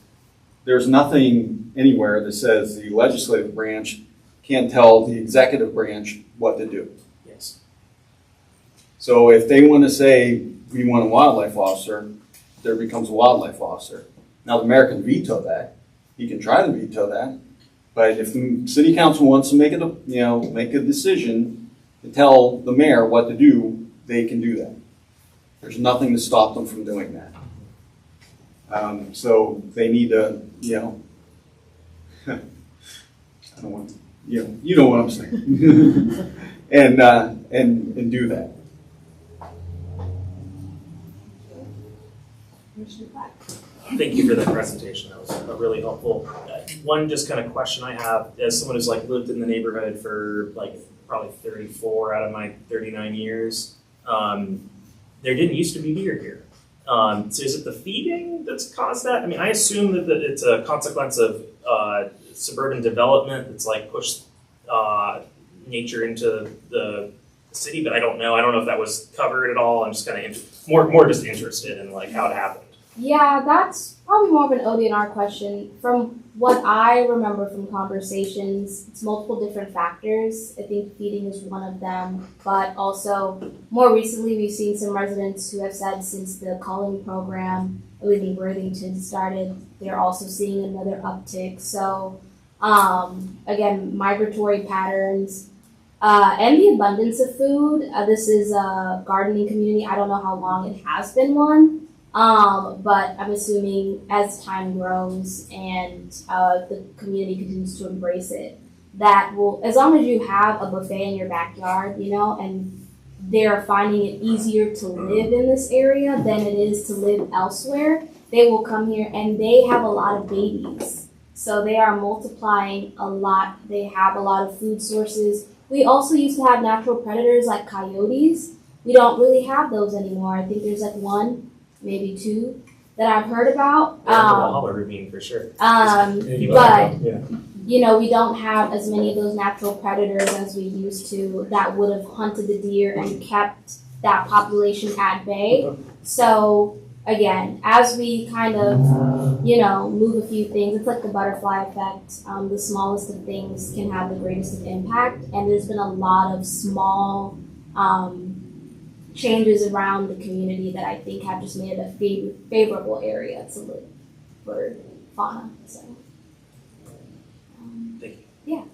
there's nothing anywhere that says the legislative branch can't tell the executive branch what to do. Yes. So if they want to say, we want a wildlife officer, there becomes a wildlife officer. Now the mayor can veto that. He can try to veto that. But if the city council wants to make a decision to tell the mayor what to do, they can do that. There's nothing to stop them from doing that. So they need to, I don't want, you know what I'm saying, and do that. Thank you for that presentation. That was really helpful. One just kind of question I have, as someone who's like lived in the neighborhood for like probably 34 out of my 39 years, there didn't used to be deer here. So is it the feeding that's caused that? I mean, I assume that it's a consequence of suburban development that's like pushed nature into the city, but I don't know. I don't know if that was covered at all. I'm just kind of more just interested in like how it happened. Yeah, that's probably more of an ODNR question. From what I remember from conversations, it's multiple different factors. I think feeding is one of them, but also more recently we've seen some residents who have said since the culling program, I believe in Worthington, started, they're also seeing another uptick. So Again, migratory patterns, and the abundance of food. This is a gardening community. I don't know how long it has been one, but I'm assuming as time grows and the community continues to embrace it, that will, as long as you have a buffet in your backyard, and they're finding it easier to live in this area than it is to live elsewhere, they will come here, and they have a lot of babies. So they are multiplying a lot. They have a lot of food sources. We also used to have natural predators like coyotes. We don't really have those anymore. I think there's like one, maybe two that I've heard about. Yeah, the Baja ravine for sure. But Yeah. we don't have as many of those natural predators as we used to that would have hunted the deer and kept that population at bay. So again, as we kind of, move a few things, it's like the butterfly effect. The smallest of things can have the greatest of impact. And there's been a lot of small changes around the community that I think have just made it a favorable area to live for fauna. So. Thank you. Yeah.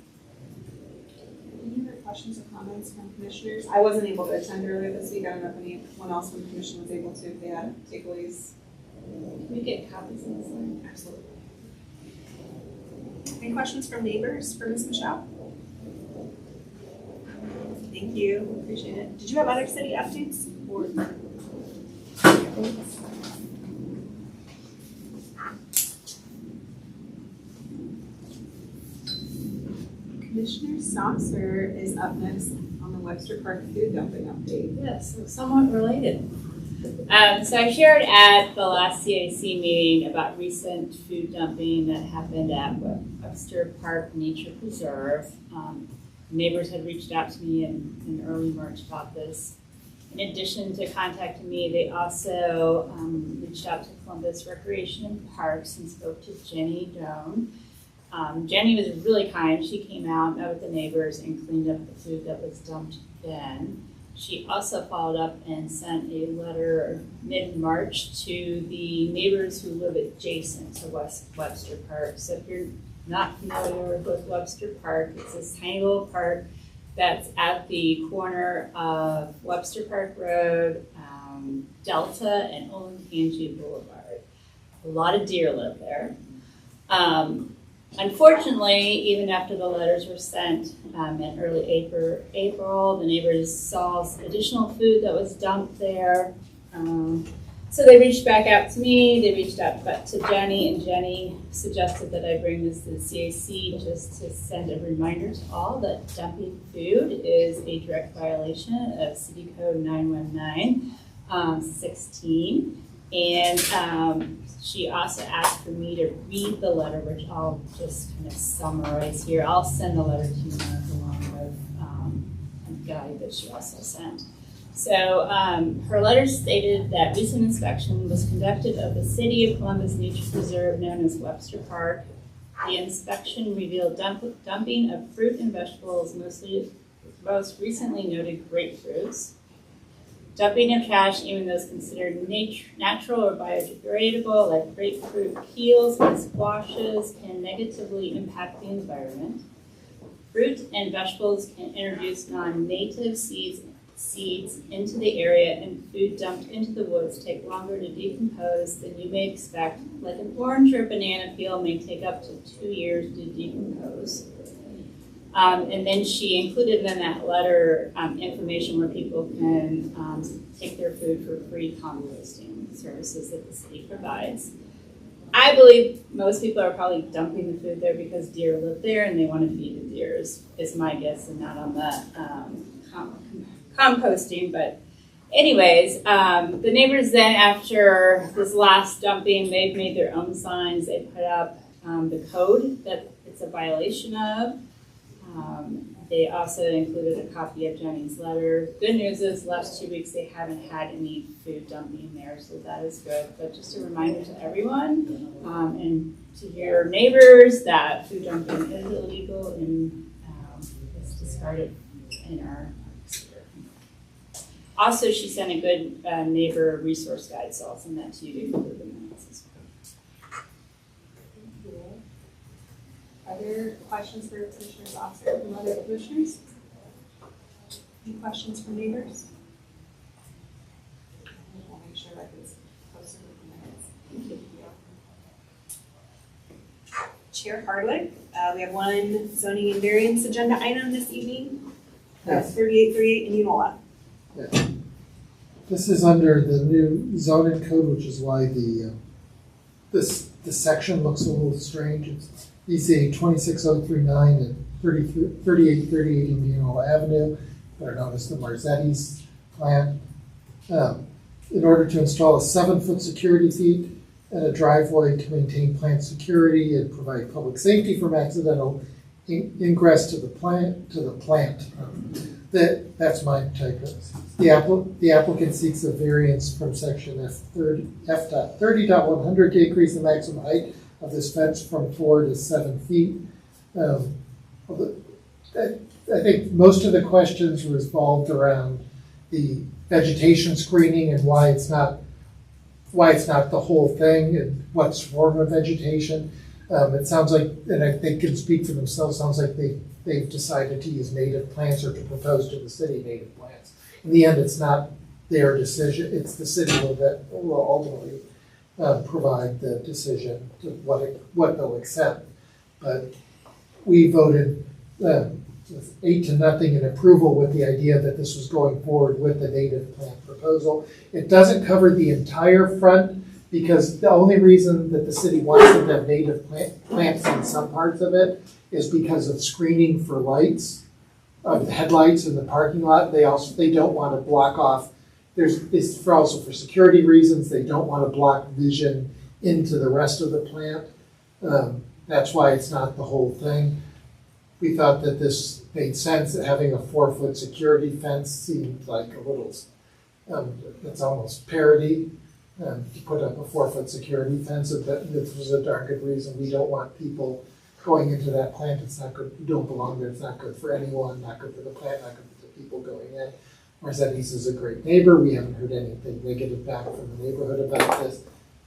Any other questions or comments from commissioners? I wasn't able to attend earlier this week. I don't know if anyone else from the commission was able to, if they had takeaways. Can we get copies of this one? Absolutely. Any questions from neighbors for Ms. Michelle? Thank you. Appreciate it. Did you have other city updates? Or? Commissioner Stomser is up next on the Webster Park food dumping update. Yes, so somewhat related. So I shared at the last CAC meeting about recent food dumping that happened at Webster Park Nature Preserve. Neighbors had reached out to me in early March about this. In addition to contacting me, they also reached out to Columbus Recreation and Parks and spoke to Jenny Doan. Jenny was really kind. She came out, met with the neighbors, and cleaned up the food that was dumped then. She also followed up and sent a letter mid-March to the neighbors who live adjacent to Webster Park. So if you're not familiar with Webster Park, it's this tiny little park that's at the corner of Webster Park Road, Delta, and Olentangy Boulevard. A lot of deer live there. Unfortunately, even after the letters were sent in early April, the neighbors saw additional food that was dumped there. So they reached back out to me, they reached out to Jenny, and Jenny suggested that I bring this to the CAC just to send a reminder to all that dumping food is a direct violation of City Code 919-16. And she also asked for me to read the letter, which I'll just kind of summarize here. I'll send the letter to you along with a guide that she also sent. So her letter stated that recent inspection was conducted of the City of Columbus Nature Preserve known as Webster Park. The inspection revealed dumping of fruit and vegetables, most recently noted grapefruits. Dumping of trash, even those considered natural or biodegradable, like grapefruit peels and squashes, can negatively impact the environment. Fruit and vegetables can introduce non-native seeds into the area, and food dumped into the woods take longer to decompose than you may expect, like an orange or banana peel may take up to 2 years to decompose. And then she included in that letter information where people can take their food for free composting services that the city provides. I believe most people are probably dumping the food there because deer live there and they want to feed the deer is my guess, and not on the composting. But anyways, the neighbors then, after this last dumping, they've made their own signs. They put up the code that it's a violation of. They also included a copy of Jenny's letter. Good news is, last 2 weeks they haven't had any food dumping there, so that is good. But just a reminder to everyone and to your neighbors that food dumping is illegal and it's discarded in our sphere. Also, she sent a good neighbor resource guide, so I'll send that to you to include in the minutes as well. Other questions for Commissioner's officer from other commissioners? Any questions from neighbors? We'll make sure that is posted in the minutes. Thank you. Chair Hardwick, we have one zoning and variance agenda item this evening. Yes. 3838 in Unola. This is under the new zoning code, which is why the section looks a little strange. It's EC 26039 and 3838 Indianola Avenue, better known as the Marzetti's plan. In order to install a 7-foot security feet and a driveway to maintain plant security and provide public safety from accidental ingress to the plant. That's my typo. The applicant seeks a variance from section F.30.100 to increase the maximum height of this fence from 4 to 7 feet. I think most of the questions revolved around the vegetation screening and why it's not the whole thing and what's form of vegetation. It sounds like, and they can speak for themselves, sounds like they've decided to use native plants or to propose to the city native plants. In the end, it's not their decision, it's the city that will ultimately provide the decision to what they'll accept. But we voted 8-0 in approval with the idea that this was going forward with the native plant proposal. It doesn't cover the entire front because the only reason that the city wants them to have native plants in some parts of it is because of screening for lights, of the headlights in the parking lot. They don't want to block off. It's also for security reasons. They don't want to block vision into the rest of the plant. That's why it's not the whole thing. We thought that this made sense, that having a 4-foot security fence seemed like a little, it's almost parody. To put up a 4-foot security fence, this was a darn good reason. We don't want people going into that plant. It's not good, you don't belong there, it's not good for anyone, not good for the plant, not good for the people going in. Marzetti's is a great neighbor. We haven't heard anything negative back from the neighborhood about this.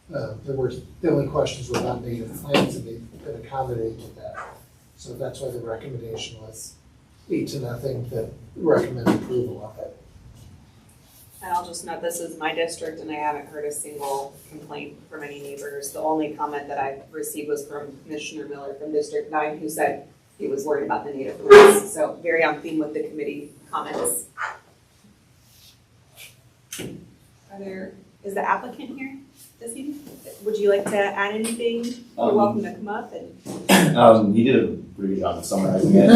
The only questions were about native plants, and they've been accommodated to that. So that's why the recommendation was 8-0 to recommend approval of it. And I'll just note, this is my district and I haven't heard a single complaint from any neighbors. The only comment that I received was from Commissioner Miller from District 9, who said he was worried about the native plants. So very on theme with the committee comments. Is the applicant here this evening? Would you like to add anything? You're welcome to come up. And he did a pretty good job of summarizing it.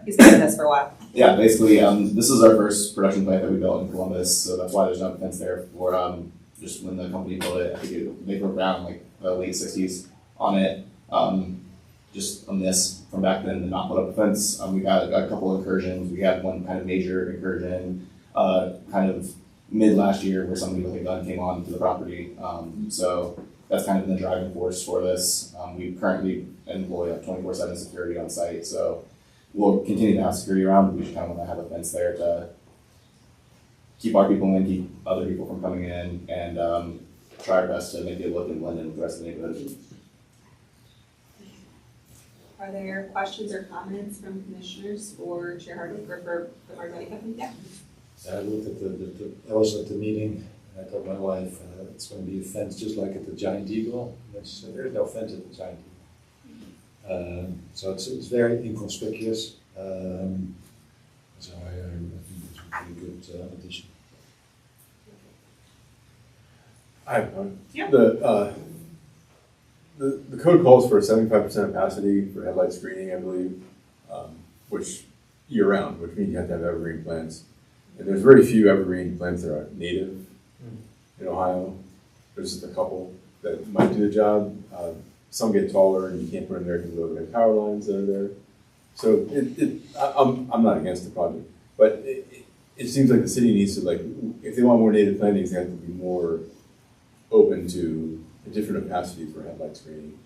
He's been with us for a while. Yeah, basically, this is our first production plant that we built in Columbus, so that's why there's no fence there for just when the company built it. I think they broke ground like the late 60s on it. Just on this from back then to not put up a fence. We got a couple of incursions. We had one kind of major incursion kind of mid last year where somebody with a gun came on to the property. So that's kind of been the driving force for this. We currently employ 24/7 security on site, so we'll continue to have security around. We just kind of want to have a fence there to keep our people in, keep other people from coming in, and try our best to make it look and blend in with the rest of the neighborhood. Are there questions or comments from commissioners for Chair Hardwick or for the Marzetti Company? Yeah. I looked at I was at the meeting and I told my wife it's going to be a fence just like at the Giant Eagle. There's no fence at the Giant Eagle. So it's very inconspicuous. So I think it's a pretty good addition. I have one. Yeah. The code calls for a 75% opacity for headlight screening, I believe, which year-round, which means you have to have evergreen plants. And there's very few evergreen plants that are native in Ohio. There's just a couple that might do the job. Some get taller and you can't put them there because of the power lines that are there. So I'm not against the project, but it seems like the city needs to, like, if they want more native plantings, they have to be more open to a different opacity for headlight screening.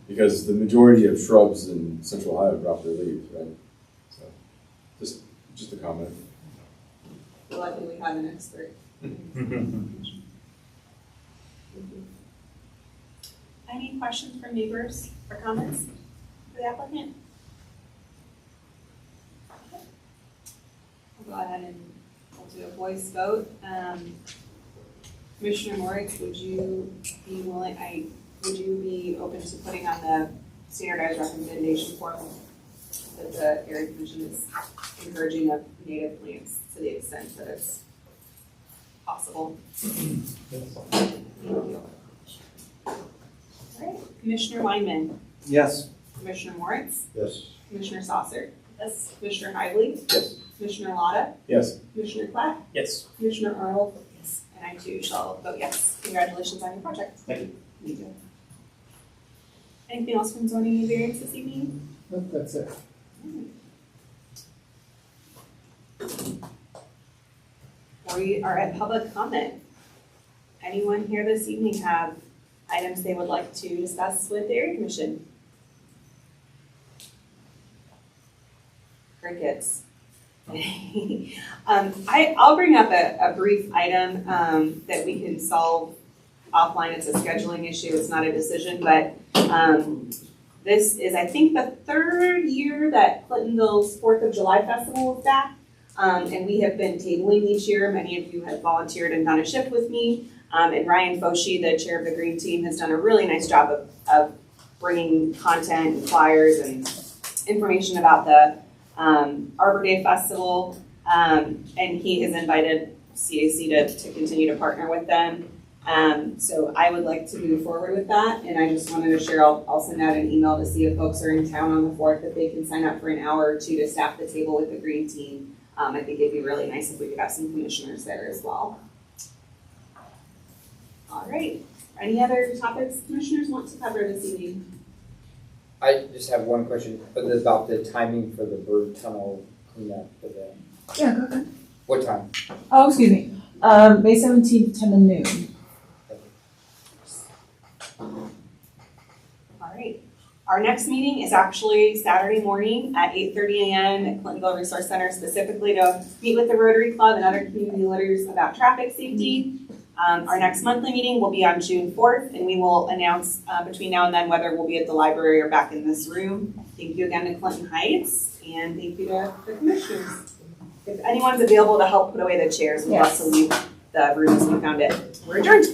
Because the majority of shrubs in Central Ohio drop their leaves, right? So just a comment. Luckily we have an expert. Any questions from neighbors or comments for the the applicant? We'll go ahead and we'll do a voice vote. Commissioner Moritz, would you be open to putting on the standardized recommendation form that the area commission is encouraging of native plants to the extent that it's possible? Thank you. All right, Commissioner Weinman, Yes. Commissioner Moritz, Yes. Commissioner Saucer. Yes. Commissioner Hively. Yes. Commissioner Lotta. Yes. Commissioner Platt. Yes. Commissioner Arnold. Yes. And I too shall vote yes. Congratulations on your project. Thank you. Thank you. Anything else from zoning and variance this evening? Nope, that's it. We are at public comment. Anyone here this evening have items they would like to discuss with the area commission? Crickets. I'll bring up a brief item that we can solve offline. It's a scheduling issue. It's not a decision, but this is, I think, the third year that Clintonville's 4th of July Festival is back. And we have been tabling each year. Many of you have volunteered and done a shift with me. And Ryan Foshi, the chair of the Green Team, has done a really nice job of bringing content and flyers and information about the Arbor Day Festival. And he has invited CAC to continue to partner with them. So I would like to move forward with that. And I just wanted to share, I'll send out an email to see if folks are in town on the 4th, that they can sign up for an hour or two to staff the table with the Green Team. I think it'd be really nice if we could have some commissioners there as well. All right. Any other topics commissioners want to cover this evening? I just have one question about the timing for the bird tunnel cleanup event. Yeah, go ahead. What time? Oh, excuse me. May 17th, 10 to noon. All right. Our next meeting is actually Saturday morning at 8:30 a.m. at Clintonville Resource Center, specifically to meet with the Rotary Club and other community leaders about traffic safety. Our next monthly meeting will be on June 4th, and we will announce between now and then whether we'll be at the library or back in this room. Thank you again to Clinton Heights, and thank you to the commissioners. If anyone's available to help put away the chairs, we'd love to leave the room as we found it. We're adjourned.